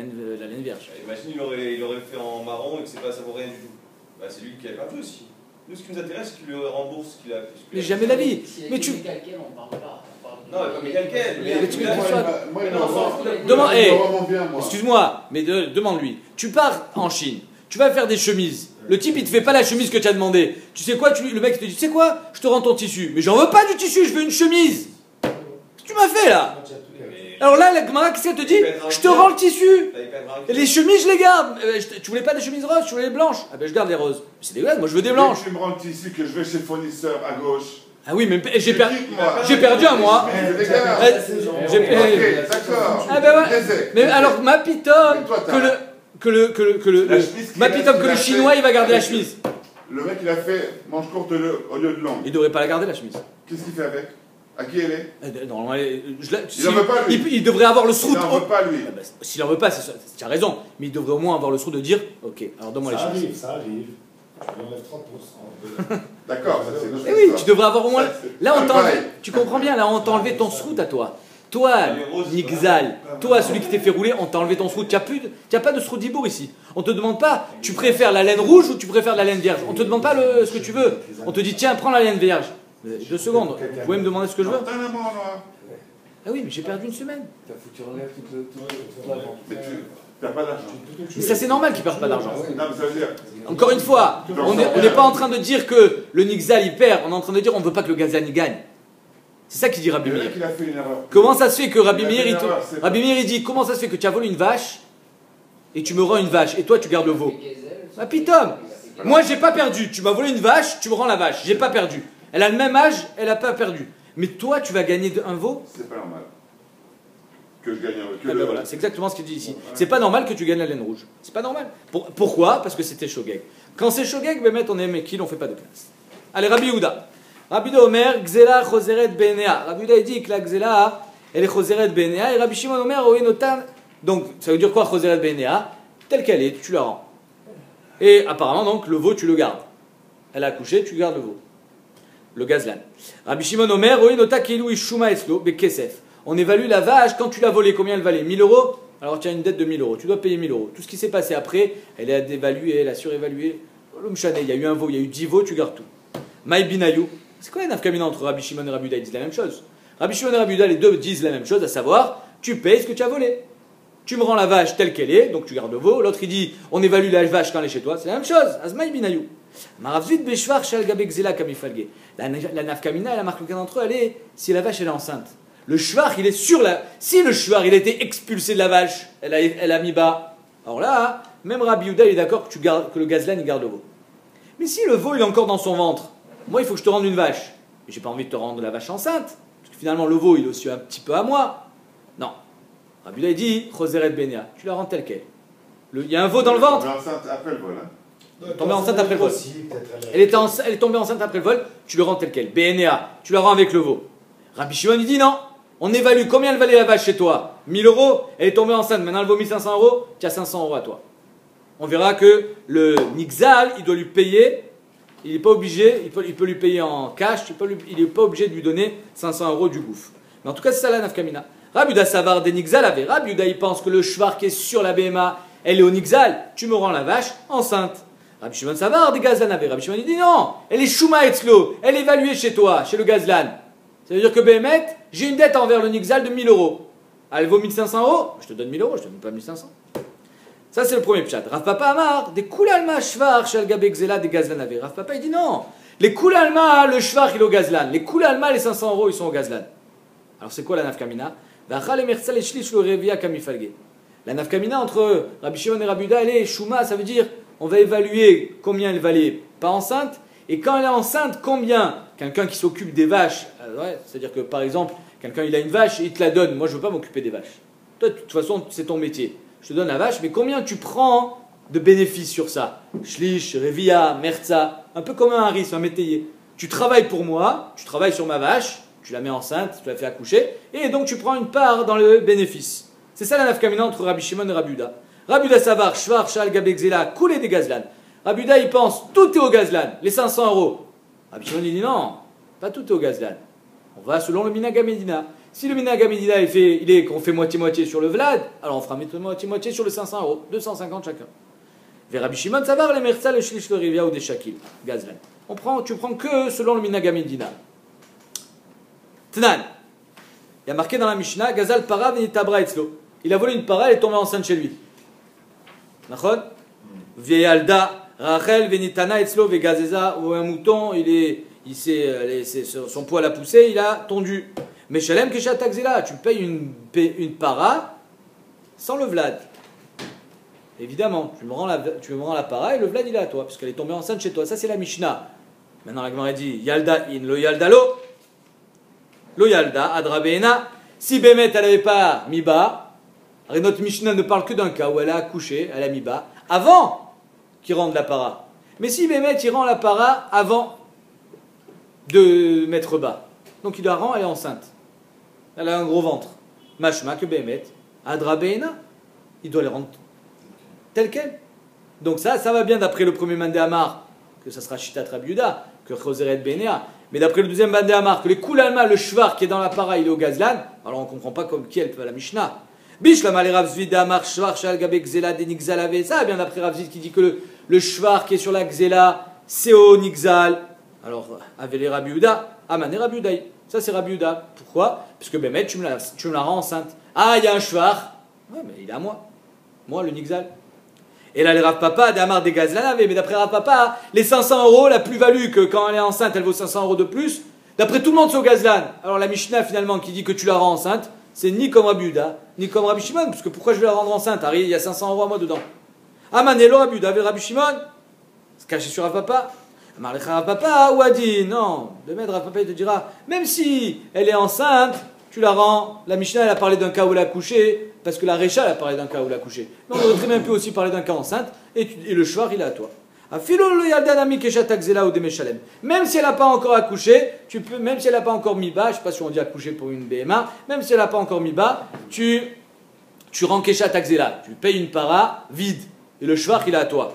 Speaker 1: laine vierge.
Speaker 4: Imagine, il aurait fait en marron et que ça vaut rien du tout. Bah, c'est lui qui a perdu aussi. Nous, ce qui nous intéresse, c'est qu'il lui rembourse ce qu'il a.
Speaker 1: Mais jamais la vie.
Speaker 5: Si
Speaker 1: Mais tu-
Speaker 5: calquel, on parle pas. On parle
Speaker 4: Non, mais calquel.
Speaker 1: Mais tu-
Speaker 4: là,
Speaker 1: tu-
Speaker 2: Moi, il
Speaker 4: non,
Speaker 2: me
Speaker 4: non,
Speaker 2: rend-
Speaker 1: Demande-
Speaker 2: il me
Speaker 1: hey,
Speaker 2: rend mon bien, moi.
Speaker 1: Excuse-moi, mais demande-lui. Tu pars en Chine, tu vas faire des chemises. Le type, il te fait pas la chemise que tu as demandé. Tu sais quoi, le mec, il te dit, tu sais quoi, je te rends ton tissu. Mais j'en veux pas du tissu, je veux une chemise. Qu'est-ce que tu m'as fait là?
Speaker 4: Mais-
Speaker 1: Alors là, la Gemara, qu'est-ce qu'elle te dit? Je te rends le tissu.
Speaker 4: Là, il perdra un
Speaker 1: Et les chemises, je les garde. Tu voulais pas des chemises roses, tu voulais les blanches. Ah ben je garde les roses. C'est dégueulasse, moi je veux des blanches.
Speaker 2: Tu me rends le tissu que je vais chez le fournisseur à gauche.
Speaker 1: Ah oui, mais j'ai
Speaker 2: Je
Speaker 1: perdu.
Speaker 2: kiffe, moi.
Speaker 1: J'ai perdu un mois.
Speaker 2: Mais je les garde.
Speaker 1: J'ai-
Speaker 2: Ok, d'accord.
Speaker 1: Ah ben ouais.
Speaker 2: Désolé.
Speaker 1: Mais alors, ma pitom,
Speaker 2: Mais toi,
Speaker 1: que le
Speaker 2: La chemise qu'il
Speaker 1: ma
Speaker 2: a-
Speaker 1: pitom, que
Speaker 2: qu'il
Speaker 1: le
Speaker 2: a
Speaker 1: chinois,
Speaker 2: fait
Speaker 1: il va garder la
Speaker 2: avec-
Speaker 1: chemise.
Speaker 2: Le mec, il a fait manche courte au lieu de longue.
Speaker 1: Il devrait pas la garder la chemise.
Speaker 2: Qu'est-ce qu'il fait avec? À qui elle est?
Speaker 1: Normalement,
Speaker 2: Il en veut pas, lui.
Speaker 1: il devrait avoir le
Speaker 2: Il
Speaker 1: sroute.
Speaker 2: n'en veut pas, lui.
Speaker 1: Ah bah, s'il en veut pas, tu as raison. Mais il devrait au moins avoir le sroute de dire, ok, alors donne-moi les
Speaker 3: Ça
Speaker 1: chemises.
Speaker 3: arrive, ça arrive. Tu lui enlèves 30%.
Speaker 2: D'accord, ça c'est une autre
Speaker 1: Eh oui,
Speaker 2: histoire.
Speaker 1: tu devrais avoir au moins.
Speaker 2: Ça, c'est
Speaker 1: Là, on
Speaker 2: un
Speaker 1: t'a enlevé.
Speaker 2: bail.
Speaker 1: Tu comprends bien, là, on t'a enlevé ton sroute à toi. Toi,
Speaker 4: Les roses,
Speaker 1: Nigzal, toi, celui qui t'est fait rouler, on t'a enlevé ton sroud. Tu n'as pas de sroud dibour ici. On te demande pas, tu préfères la laine rouge ou tu préfères la laine vierge. On te demande pas ce que tu veux. On te dit, tiens, prends la laine vierge. 2 secondes, vous pouvez me demander ce que je veux?
Speaker 2: T'as un amant noir.
Speaker 1: Ah oui, mais j'ai perdu une semaine.
Speaker 6: T'as foutu en l'air toute l'avant.
Speaker 2: Mais tu n'as pas d'argent.
Speaker 1: Mais ça, c'est normal qu'il ne perde pas d'argent.
Speaker 2: Non, mais ça veut dire.
Speaker 1: Encore une fois, on n'est pas en train de dire que le Nigzal il perd, on est en train de dire on ne veut pas que le Gazlan il gagne. C'est ça qu'il dit Rabbi
Speaker 2: Le
Speaker 1: Meir.
Speaker 2: mec, il a fait une erreur.
Speaker 1: Comment ça se fait que Rabbi
Speaker 2: Il a fait
Speaker 1: Meir
Speaker 2: une erreur, c'est pas-
Speaker 1: Rabbi Meir il dit comment ça se fait que tu as volé une vache et tu me rends une vache et toi tu gardes le veau? Ah pitom, moi j'ai pas perdu, tu m'as volé une vache, tu me rends la vache, j'ai pas perdu. Elle a le même âge, elle a pas perdu. Mais toi tu vas gagner un veau?
Speaker 2: C'est pas normal. Que je gagne un.
Speaker 1: Ah ben voilà, c'est exactement ce qu'il dit ici. C'est pas normal que tu gagnes la laine rouge. C'est pas normal. Pourquoi? Parce que c'était Shogeg. Quand c'est Shogeg, Bémet, on est Mekil, on fait pas de place. Allez, Rabbi Yehuda. Rabbi Yehuda Omer, Gzela Choseret Benea. Rabbi Yehuda dit que la Gzela, elle est Choseret Benea. Et Rabbi Shimon Omer, Oenotan. Donc, ça veut dire quoi Choseret Benea? Telle qu'elle est, tu la rends. Et apparemment, donc, le veau, tu le gardes. Elle a accouché, tu gardes le veau. Le gazlan. Rabbi Shimon Omer, Oenota Kilu Ishuma Eslo, Bekesef. On évalue la vache, quand tu l'as volée, combien elle valait? 1000 euros? Alors tu as une dette de 1000 euros, tu dois payer 1000 euros. Tout ce qui s'est passé après, elle est dévaluée, elle a surévalué. Il y a eu un veau, il y a eu 10 veaux, tu gardes tout. Maï Binayou. C'est quoi la nafkamina entre Rabbi Shimon et Rabbi Yehuda? Ils disent la même chose. Rabbi Shimon et Rabbi Yehuda, les deux disent la même chose, à savoir, tu payes ce que tu as volé. Tu me rends la vache telle qu'elle est, donc tu gardes le veau. L'autre il dit, on évalue la vache quand elle est chez toi, c'est la même chose. Azmaï Binayou. Maravzit Beshvar Shal Gabek Zela Kamifalge. La nafkamina, la marque d'entre eux, elle est si la vache elle est enceinte. Le shvar, il est sur la. Si le shvar, il a été expulsé de la vache, elle a mis bas. Alors là, même Rabbi Yehuda, il est d'accord que le gazlan, il garde le veau. Mais si le veau, il est encore dans son ventre, moi, il faut que je te rende une vache. Mais j'ai pas envie de te rendre la vache enceinte. Parce que finalement, le veau, il est aussi un petit peu à moi. Non. Rabbi Yehuda, il dit, Choseret Benia, tu la rends telle qu'elle. Il y a un veau dans le ventre.
Speaker 2: Elle est enceinte après le vol. Hein.
Speaker 1: Elle est tombée enceinte après le vol. Elle est tombée enceinte après le vol, tu le rends tel quel. BNA, tu la rends avec le veau. Rabbi Shimon, il dit non. On évalue combien elle valait la vache chez toi. 1000 euros, elle est tombée enceinte, maintenant elle vaut 1500 euros, tu as 500 euros à toi. On verra que le Nigzal, il doit lui payer, il n'est pas obligé, il peut lui payer en cash, il n'est pas obligé de lui donner 500 euros du gouffre. Mais en tout cas, c'est ça la nafkamina. Rabbi Yehuda Savar des Nigzal avait. Rabbi Yehuda, il pense que le shvar qui est sur la BMA, elle est au Nigzal, tu me rends la vache enceinte. Rabbi Shimon Savar des Gazlan avait. Rabbi Shimon, il dit non, elle est Shuma Etzlo, elle est évaluée chez toi, chez le Gazlan. Ça veut dire que Béhémet, j'ai une dette envers le Nigzal de 1000 euros. Elle vaut 1500 euros, je te donne 1000 euros, je te donne pas 1500. Ça, c'est le premier pshat. Rav Papa Amar, des Koulalma Shvar, Shalgabe Xela, des Gazlan avait. Rav Papa, il dit non. Les Koulalma, le Shvar, il est au Gazlan. Les Koulalma, les 500 euros, ils sont au Gazlan. Alors, c'est quoi la nafkamina? La nafkamina entre Rabbi Shimon et Rabbi Yehuda, elle est Shuma, ça veut dire, on va évaluer combien elle valait pas enceinte, et quand elle est enceinte, combien? Quelqu'un qui s'occupe des vaches, ouais, c'est-à-dire que par exemple, quelqu'un il a une vache et il te la donne. Moi je ne veux pas m'occuper des vaches. Toi de toute façon c'est ton métier. Je te donne la vache, mais combien tu prends de bénéfices sur ça? Shlish, Revia, Merza, un peu comme un haris, un métayer. Tu travailles pour moi, tu travailles sur ma vache, tu la mets enceinte, tu la fais accoucher, et donc tu prends une part dans le bénéfice. C'est ça la nafkamina entre Rabbi Shimon et Rabbi Yehuda. Rabbi Yehuda Savar, Shvar, Shal, Gabek-Zela, coulé des Gazlan. Rabbi Yehuda il pense, tout est au Gazlan, les 500 euros. Rabbi Shimon il dit non, pas tout est au Gazlan. On va selon le Minhag HaMedina. Si le Minhag HaMedina qu'on fait moitié-moitié sur le Vlad, alors on fera moitié-moitié sur le 500 euros, 250 chacun. Vers Rabbi Shimon Savar, les Merza, le Shlish, le Rivia ou des Shakil, Gazlan. Tu prends que selon le Minhag HaMedina. Tnan. Il y a marqué dans la Mishnah, Gazal para venitabra etzlo. Il a volé une para, elle est tombée enceinte chez lui. Nachon? Viealda. Rachel venitana etzlo vegazeza, ou un mouton, son poil a poussé, il a tondu. Mais shalem kesha taxela, tu payes une para sans le vlad. Évidemment, tu me rends la para et le vlad il est à toi, parce qu'elle est tombée enceinte chez toi. Ça c'est la Mishnah. Maintenant la Gemara dit Yalda in lo yalda lo yalda adrabeena. Si Bémet elle n'avait pas mis bas, notre Mishnah ne parle que d'un cas où elle a accouché, elle a mis bas, avant qui rende la para. Mais si Bémet il rend la para avant de mettre bas, donc il la rend, elle est enceinte. Elle a un gros ventre. Mashma que Bémet, Adra Beina, il doit les rendre telle quelle. Donc ça va bien d'après le premier Mandé Amar, que ça sera Shitat Rabbi Yehuda, que Choseret Benea. Mais d'après le deuxième bandé Amar, que les Koulalma, le shvar qui est dans la para, il est au gazlan, alors on ne comprend pas comme qui elle peut à la Mishnah. Bishlama les Rav Zvid Amar shvar shal gabe gzela de nixalave. Ça, bien d'après Rav Zvid qui dit que le shvar qui est sur la gzela, c'est au nixal. Alors, avec les Rabbi Yehuda, Aman et Rabbi Yehuda. Ça, c'est Rabbi Yehuda. Pourquoi? Parce que Bémet, tu me la rends enceinte. Ah, il y a un shvar. Ouais, mais il est à moi. Moi, le nixal. Et là, les Rav Papa, d'Amar des gazlan, mais d'après Rav Papa, les 500 €, la plus-value que quand elle est enceinte, elle vaut 500 € de plus. D'après tout le monde, c'est au gazlan. Alors la Mishnah, finalement, qui dit que tu la rends enceinte, c'est ni comme Rabbi Yehuda, ni comme Rabbi Shimon, parce que pourquoi je vais la rendre enceinte? Harry, il y a 500 € à moi dedans. Amanelo Rabbi Yehuda, Rabbi Shimon, c'est caché sur Rav Papa. Amarlecha Rav Papa, ou a dit, non, de mettre Rav Papa, il te dira, même si elle est enceinte, tu la rends. La Mishnah, elle a parlé d'un cas où elle a couché, parce que la Récha, elle a parlé d'un cas où elle a couché. Mais on aurait très bien pu aussi parler d'un cas enceinte, et le shvar, il est à toi. Même si elle n'a pas encore accouché, même si elle n'a pas encore mis bas, je ne sais pas si on dit accoucher pour une BMA, même si elle n'a pas encore mis bas, tu rends Kesha Takzela, tu payes une para vide, et le shvar, il est à toi.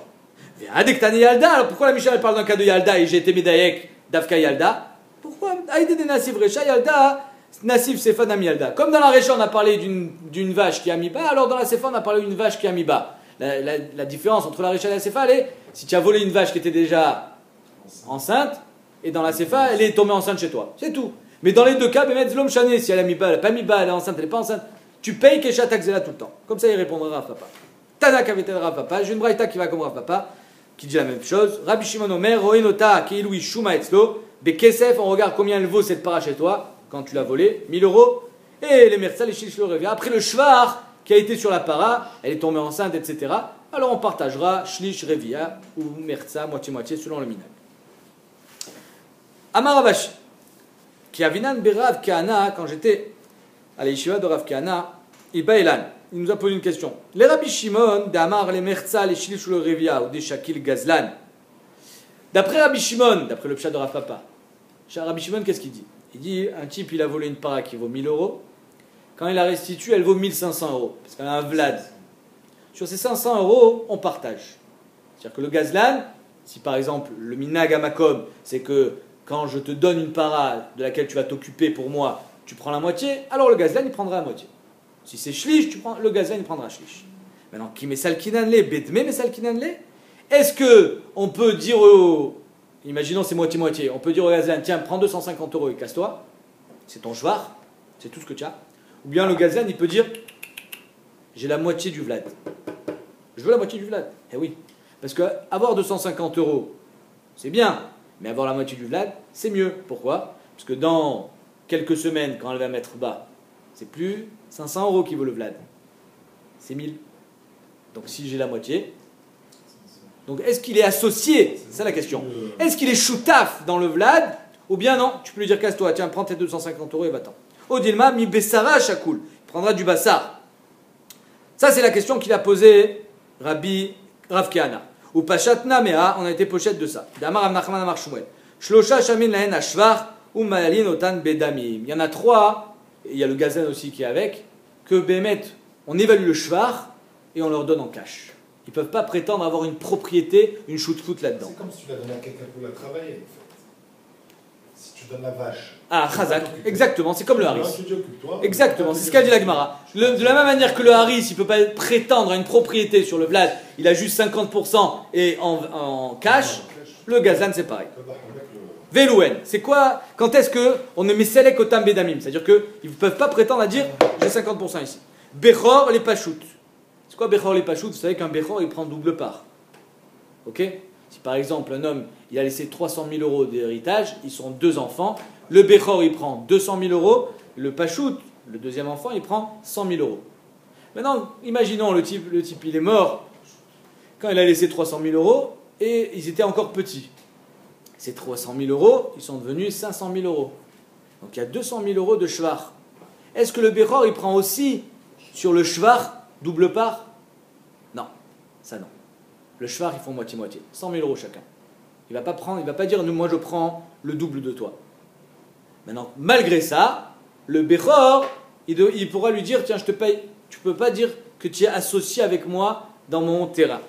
Speaker 1: Alors pourquoi la Mishnah elle parle d'un cas de Yalda et j'ai été Médaïek d'Afka Yalda? Pourquoi Aïdé des Nassif Recha Yalda, Nassif Sefa Nami Yalda. Comme dans la Recha on a parlé d'une vache qui a mis bas, alors dans la Sefa on a parlé d'une vache qui a mis bas. La différence entre la Recha et la Sefa, elle est si tu as volé une vache qui était déjà enceinte, et dans la Sefa elle est tombée enceinte chez toi. C'est tout. Mais dans les deux cas, Zlom Chané, si elle a mis bas, elle n'a pas mis bas, elle est enceinte, elle n'est pas enceinte, tu payes Kesha Takzela tout le temps. Comme ça il répondra Rav Papa. Tanak avait Rav Papa, j'ai une braïta qui va comme Rav Papa, qui dit la même chose. Rabbi Shimon Omer, Roinota, Keiloui Shuma Etzlo, Bekesef, on regarde combien elle vaut cette para chez toi, quand tu l'as volée, 1000 €, et les Mersal, les Shilish le revient. Après le Shvar, qui a été sur la para, elle est tombée enceinte, etc. Alors on partagera Shlish Revia, ou Merza, moitié-moitié, selon le minag. Amaravashi, qui avinan Berav Kahana, quand j'étais à l'Yeshiva de Rav Kahana, Ibaïlan. Il nous a posé une question. Les Rabbi Shimon, d'Amar, les Merza, les Shilish le Revia, ou des Shakil Gazlan. D'après Rabbi Shimon, d'après le pshat de Rav Papa, Rabbi Shimon, qu'est-ce qu'il dit? Il dit, un type, il a volé une para qui vaut 1000 €. Quand il la restitue, elle vaut 1500 €. Parce qu'elle a un vlad. Sur ces 500 €, on partage. C'est-à-dire que le gazlan, si par exemple, le minag amakom, c'est que quand je te donne une para de laquelle tu vas t'occuper pour moi, tu prends la moitié, alors le gazlan, il prendra la moitié. Si c'est shlish, le gazlan, il prendra shlish. Maintenant, qui met salkinanle, bedme met salkinanle? Est-ce que on peut dire imaginons c'est moitié-moitié, on peut dire au gazlan, tiens, prends 250 € et casse-toi, c'est ton shvar, c'est tout ce que tu as. Ou bien le gazlan, il peut dire, j'ai la moitié du vlad. Je veux la moitié du vlad. Eh oui, parce que avoir 250 €, c'est bien, mais avoir la moitié du vlad, c'est mieux. Pourquoi? Parce que dans quelques semaines, quand elle va mettre bas, c'est plus 500 € qui vaut le vlad, c'est 1000. Donc si j'ai la moitié, donc est-ce qu'il est associé? C'est ça la question. Est-ce qu'il est choutaf dans le vlad? Ou bien non, tu peux lui dire casse-toi, tiens, prends tes 250 € et va-t'en. Odilma mi bessara chakoul, il prendra du bassar. Ça c'est la question qu'il a posée Rabbi Rav Kahana. Ou Pachatna Mea, on a été pochette de ça. Damar Amnachman Amar Shmuel. Shlosha Shamin Lahen Ashvar, ou Malalin Otan Bedamim. Il y en a 3, et il y a le gazan aussi qui est avec, que Bémet, on évalue le shvar et on leur donne en cash. Ils ne peuvent pas prétendre avoir une propriété, une shoot-foot là-dedans.
Speaker 3: C'est comme si tu la donnais à quelqu'un pour la travailler, en fait. Si tu donnes la vache.
Speaker 1: Ah, Chazak, exactement, c'est comme le haris.
Speaker 3: Toi,
Speaker 1: exactement, c'est ce qu'a dit la Gemara. De la même manière que le haris, il ne peut pas prétendre à une propriété sur le vlad, il a juste 50% et en cash, le gazan c'est pareil. Velouen, c'est quoi? Quand est-ce qu'on ne met selek au tam bedamim? C'est-à-dire qu'ils ne peuvent pas prétendre à dire j'ai 50% ici. Bechor les pachout. C'est quoi Bechor les pachout? Vous savez qu'un Bechor il prend double part. Ok? Si par exemple un homme il a laissé 300 000 € d'héritage, ils sont 2 enfants, le Bechor il prend 200 000 €, le pachout, le deuxième enfant, il prend 100 000 €. Maintenant, imaginons le type il est mort quand il a laissé 300 000 € et ils étaient encore petits. Ces 300 000 €, ils sont devenus 500 000 €. Donc il y a 200 000 € de shvar. Est-ce que le Bechor, il prend aussi sur le shvar double part? Non, ça non. Le shvar, ils font moitié-moitié. 100 000 € chacun. Il ne va pas dire, moi je prends le double de toi. Maintenant, malgré ça, le Bechor, il pourra lui dire, tiens, je te paye. Tu ne peux pas dire que tu es associé avec moi dans mon terrain.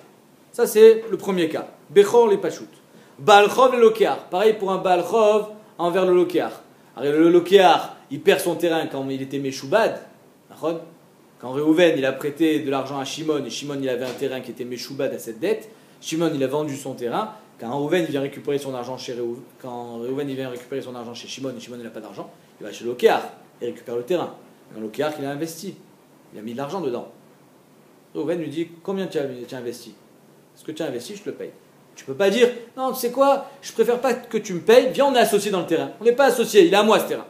Speaker 1: Ça, c'est le premier cas. Bechor les pachout. Baal Chov et Lokear. Pareil pour un Baal Chov, envers le Lokéar. Alors le Lokéar, il perd son terrain quand il était Meshoubad. Quand Réhouven, il a prêté de l'argent à Shimon, et Shimon, il avait un terrain qui était Meshoubad à cette dette, Shimon, il a vendu son terrain. Quand Réhouven, il vient récupérer son argent chez Shimon, et Shimon, il n'a pas d'argent, il va chez le Lokéar, il récupère le terrain. Le Lokéar, il a investi. Il a mis de l'argent dedans. Réhouven lui dit, combien tu as investi? Ce que tu as investi, je te le paye. Tu peux pas dire, non, tu sais quoi, je préfère pas que tu me payes, viens, on est associés dans le terrain. On n'est pas associés, il est à moi ce terrain.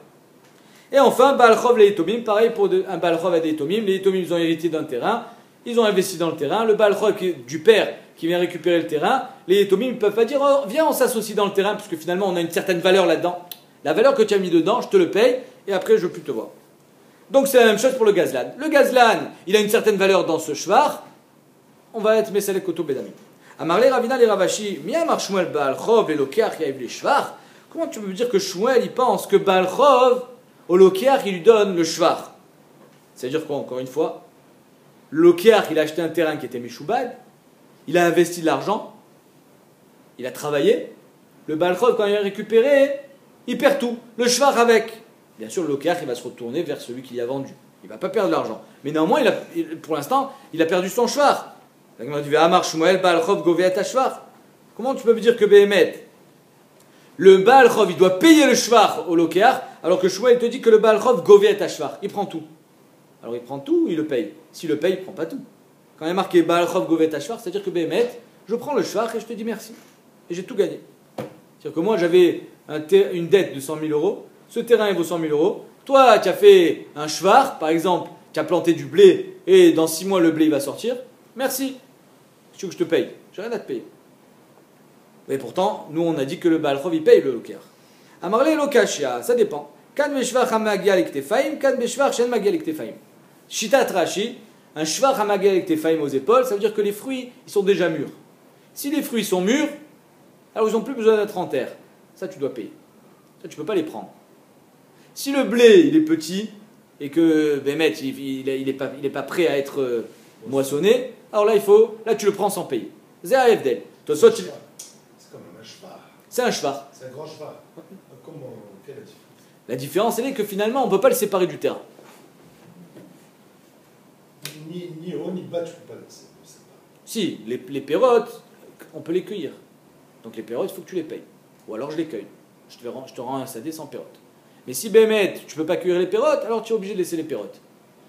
Speaker 1: Et enfin, Baal Chov, les Etomim, pareil pour un Baal Chov et des Etomim. Les Etomim, ils ont hérité d'un terrain, ils ont investi dans le terrain. Le Baal Chov du père qui vient récupérer le terrain, les Etomim ne peuvent pas dire, oh, viens, on s'associe dans le terrain, parce que finalement, on a une certaine valeur là-dedans. La valeur que tu as mis dedans, je te le paye, et après, je ne veux plus te voir. Donc c'est la même chose pour le Gazlan. Le Gazlan, il a une certaine valeur dans ce shvar, on va être Mesalek Koto Bedami. Amarle Ravina les Ravashi, Miamar Shmuel Baal Chov et Lokéar qui a les shvar. Comment tu peux me dire que Shmuel, il pense que Baal Chov, au Lokéar, il lui donne le shvar? C'est-à-dire quoi, encore une fois? Le Lokéar, il a acheté un terrain qui était Meshoubad, il a investi de l'argent, il a travaillé. Le Baal Chov, quand il a récupéré, il perd tout, le shvar avec. Bien sûr, le Lokéar, il va se retourner vers celui qui l'a vendu. Il ne va pas perdre de l'argent. Mais néanmoins, pour l'instant, il a perdu son shvar. Comment tu peux me dire que Béhémet, le Baal Chov, il doit payer le shvar au Lokéar, alors que Shmuel te dit que le Baal Chov govet à shvar. Il prend tout. Alors il prend tout, il le paye. S'il le paye, il ne prend pas tout. Quand il y a marqué Baal Chov govet à shvar, c'est-à-dire que Béhémet, je prends le shvar et je te dis merci. Et j'ai tout gagné. C'est-à-dire que moi, j'avais une dette de 100 000 euros. Ce terrain, il vaut 100 000 euros. Toi, tu as fait un shvar, par exemple, tu as planté du blé, et dans 6 mois, le blé, il va sortir. Merci. Tu veux que je te paye? J'ai rien à te payer. Mais pourtant, nous, on a dit que le Baal Chov, il paye le Lokéar. Amarle Lokashia, ça dépend. Kad beshvar hamagia lektefaim, kad beshvar shen magia lektefaim. Shitat Rashi, un shvar hamagia lektefaim aux épaules, ça veut dire que les fruits, ils sont déjà mûrs. Si les fruits sont mûrs, alors ils n'ont plus besoin d'être en terre. Ça, tu dois payer. Ça, tu ne peux pas les prendre. Si le blé, il est petit, et que Bémet, il n'est pas prêt à être moissonné, alors là, là, tu le prends sans payer. C'est un Evdel.
Speaker 3: C'est quand même un shvar.
Speaker 1: C'est un shvar.
Speaker 3: C'est un grand shvar. Comment, quelle est la différence?
Speaker 1: La différence, c'est que finalement, on ne peut pas le séparer du terrain.
Speaker 3: Ni haut, ni bas, tu ne peux pas le séparer.
Speaker 1: Si, les pérottes, on peut les cueillir. Donc les pérottes, il faut que tu les payes. Ou alors je les cueille. Je te rends un sadé sans pérotte. Mais si Bémet, tu ne peux pas cueillir les pérottes, alors tu es obligé de laisser les pérottes.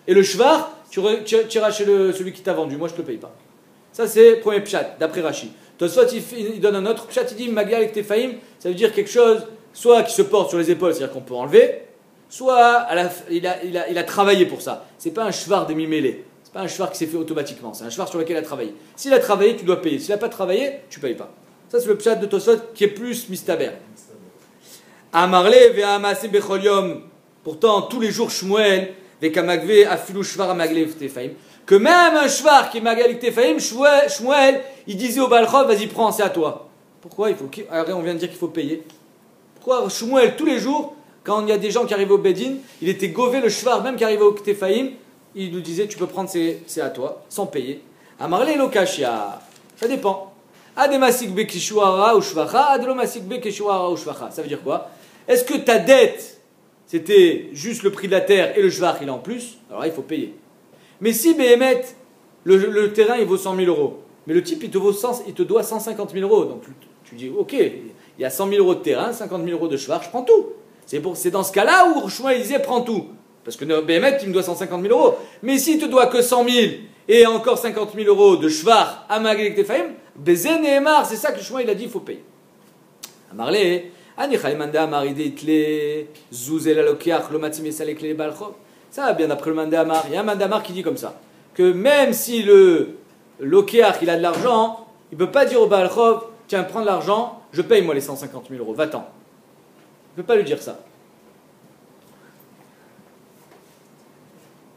Speaker 1: Et le shvar, tu iras chez celui qui t'a vendu. Moi, je ne te paye pas. Ça, c'est le premier pshat, d'après Rashi. Tosfot, il donne un autre pshat, il dit Magia avec Tefaïm, ça veut dire quelque chose, soit qui se porte sur les épaules, c'est-à-dire qu'on peut enlever, soit il a travaillé pour ça. C'est pas un shvar demi-mêlé. C'est pas un shvar qui s'est fait automatiquement. C'est un shvar sur lequel il a travaillé. S'il a travaillé, tu dois payer. S'il n'a pas travaillé, tu ne payes pas. Ça, c'est le pshat de Tosfot qui est plus mistaber. Amarle ve'amase bechol yom. Pourtant, tous les jours, Shmuel, ve'kamagve afilu shvar amaglev tefaim. Que même un shvar qui est magalik tefaim, Shmuel, il disait au Baal Chov, vas-y, prends, c'est à toi. Pourquoi alors, on vient de dire qu'il faut payer. Pourquoi Shmuel, tous les jours, quand il y a des gens qui arrivaient au Bedin, il était gové le shvar, même qui arrivait au tefaim, il nous disait, tu peux prendre, c'est à toi, sans payer. Amarle lokashia. Ça dépend. Ademasik bekishuara ou shvacha, adelomasik bekishuara ou shvacha. Ça veut dire quoi? Est-ce que ta dette, c'était juste le prix de la terre et le shvar, il est en plus? Alors là, il faut payer. Mais si Béhémet, le terrain, il vaut 100 000 euros, mais le type, il te doit 150 000 euros. Donc tu dis, ok, il y a 100 000 euros de terrain, 50 000 euros de shvar, je prends tout. C'est dans ce cas-là où Shmuel disait, prends tout. Parce que Béhémet, il me doit 150 000 euros. Mais s'il te doit que 100 000 et encore 50 000 euros de shvar à Maglek Tefaim, Bezen Nehemar, c'est ça que Shmuel il a dit, il faut payer. Amarle, ça va bien d'après le Mandamar. Il y a un Mandamar qui dit comme ça, que même si le Lokéar il a de l'argent, il ne peut pas dire au Baal Chov, tiens, prends de l'argent, je paye moi les 150 000 euros, va-t'en. Il ne peut pas lui dire ça.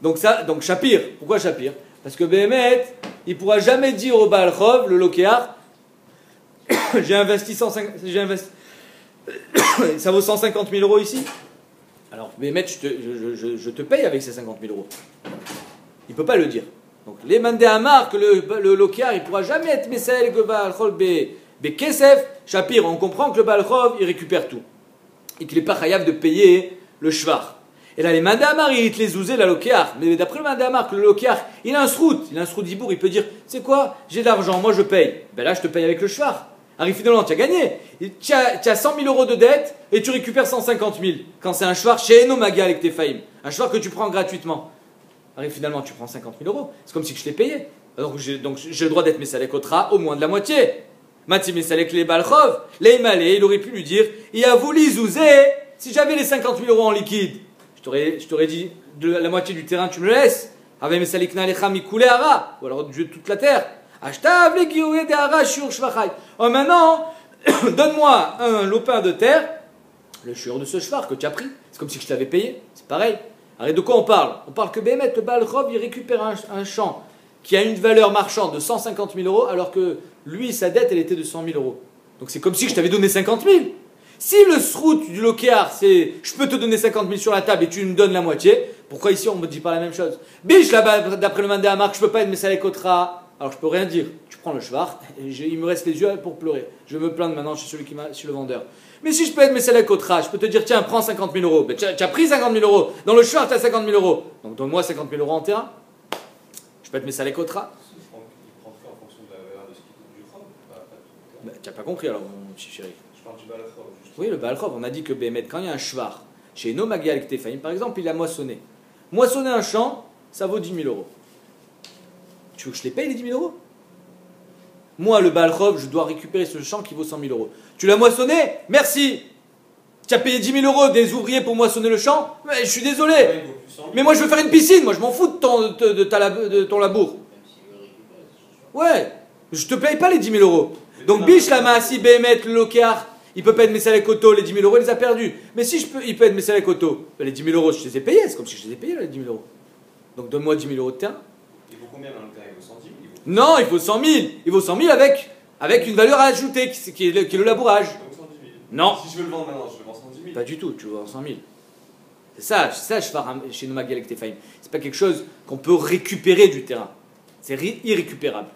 Speaker 1: Donc Shapir, pourquoi Shapir? Parce que Béhémet, il ne pourra jamais dire au Baal Chov, le Lokéar, j'ai investi ça vaut 150 000 euros ici. Alors, Béhémet, je te paye avec ces 50 000 euros. Il ne peut pas le dire. Donc, les mandés amar que le Lokéar, il ne pourra jamais être Messaël que Baal Chov be Kesef. Shapir, on comprend que le Baal Chov, il récupère tout. et qu'il n'est pas chayav de payer le shvar. Et là, les mandamar, il te les zouzait la lokéar. Mais d'après le mandamar, que le lokéar, il a un srout d'Ibour, il peut dire, c'est quoi, j'ai de l'argent, moi je paye. Ben là, je te paye avec le shvar. Arrive finalement, tu as gagné. Tu as 100 000 euros de dette et tu récupères 150 000. Quand c'est un shvar chez Eno Maga avec tes faïm. Un shvar que tu prends gratuitement. Arrive finalement, tu prends 50 000 euros. C'est comme si je l'ai payé. Donc j'ai le droit d'être Messalek Otra au moins de la moitié. Mati Messalek les Balchov, les Malais, il aurait pu lui dire, il a voulu zouzer, si j'avais les 50 000 euros en liquide. Je t'aurais dit, de la moitié du terrain, tu me le laisses. Avec mes salikna lecha mi ara. Ou alors Dieu de toute la terre. Ashtav le gioué de ara shur shvachai. Oh maintenant, donne-moi un lopin de terre, le shur de ce shvar que tu as pris. C'est comme si je t'avais payé. C'est pareil. Arrête, de quoi on parle? On parle que Bémet, le Balchov, il récupère un champ qui a une valeur marchande de 150 000 euros, alors que lui, sa dette, elle était de 100 000 euros. Donc c'est comme si je t'avais donné 50 000. Si le srout du lokéar, c'est je peux te donner 50 000 sur la table et tu me donnes la moitié, pourquoi ici on me dit pas la même chose? Biche là-bas, d'après le mandé à Marc, je peux pas être Messalek Otra. Alors je peux rien dire. Tu prends le shvar, et il me reste les yeux pour pleurer. Je me plaindre maintenant chez chez le vendeur. Mais si je peux être Messalek Otra, je peux te dire tiens, prends 50 000 euros. Ben, tu as pris 50 000 euros. Dans le shvar, tu as 50 000 euros. Donc donne-moi 50 000 euros en terrain. Je peux être Messalek Otra.
Speaker 4: Il prend fait en fonction de la valeur de ce qu'il du chrob.
Speaker 1: Ben, tu n'as pas compris alors, mon petit chéri.
Speaker 4: Je parle du balachov.
Speaker 1: Oui, le Balchov, on a dit que Bémet, quand il y a un shvar, chez No Magia avec Tefaïm, par exemple, il a moissonné. Moissonner un champ, ça vaut 10 000 euros. Tu veux que je les paye les 10 000 euros? Moi, le Balchov, je dois récupérer ce champ qui vaut 100 000 euros. Tu l'as moissonné? Merci. Tu as payé 10 000 euros des ouvriers pour moissonner le champ? Mais je suis désolé. Mais moi, je veux faire une piscine. Moi, je m'en fous de ton labour. Ouais. Je te paye pas les 10 000 euros. Donc, biche la maassi, Bémet, le lokéar. Il peut pas être Messalek Oto, les 10 000 euros, il les a perdus. Mais si il peut être Messalek Oto, les 10 000 euros, je les ai payés. C'est comme si je les ai payés, là, les 10 000 euros. Donc donne-moi 10 000 euros de terrain.
Speaker 4: Il vaut combien dans le terrain? Il vaut 110 000?
Speaker 1: Non, il faut 100 000. Il vaut 100 000 avec une valeur ajoutée, qui est le labourage.
Speaker 4: Donc 110 000.
Speaker 1: Non.
Speaker 4: Si je veux le vendre maintenant, je le vends 110 000.
Speaker 1: Pas du tout, tu vends 100 000. C'est ça, je fais chez Nomag avec Tefaïm. C'est pas quelque chose qu'on peut récupérer du terrain. C'est irrécupérable.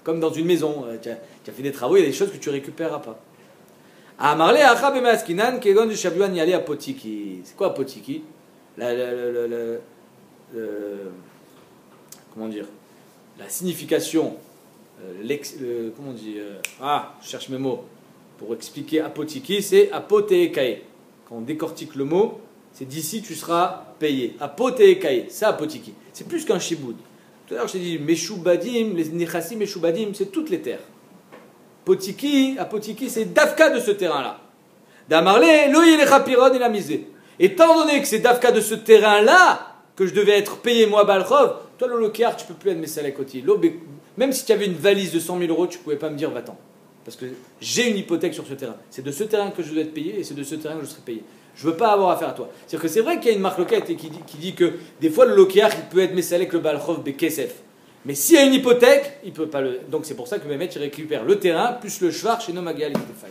Speaker 1: Comme dans une maison, tu as fait des travaux, il y a des choses que tu récupéreras pas. Amarle acha bemaskinan kegon de shabuan yale apotiki. C'est quoi apotiki? Comment dire? La signification, comment on dit? Je cherche mes mots. Pour expliquer apotiki, c'est apoteekae. Quand on décortique le mot, c'est d'ici tu seras payé. Apoteekae, c'est apotiki. C'est plus qu'un shiboud. Tout à l'heure je t'ai dit meshubadim, les nechassim meshubadim, c'est toutes les terres. Apotiki, c'est Dafka de ce terrain-là. D'amarle, loïlecha piron et la misée. Étant donné que c'est Dafka de ce terrain-là que je devais être payé moi Balchov, toi le lokéar, tu peux plus être Messalek Oti. Même si tu avais une valise de 100 000 euros, tu pouvais pas me dire va-t'en. Parce que j'ai une hypothèque sur ce terrain. C'est de ce terrain que je dois être payé et c'est de ce terrain que je serai payé. Je veux pas avoir affaire à toi. C'est-à-dire que c'est vrai qu'il y a une marque loquette qui dit que des fois le lokéar il peut être Messalek le Balchov Bekesef. Mais s'il y a une hypothèque, il peut pas le. Donc c'est pour ça que Mehmet il récupère le terrain plus le shvar chez Nomagal et Tefaï.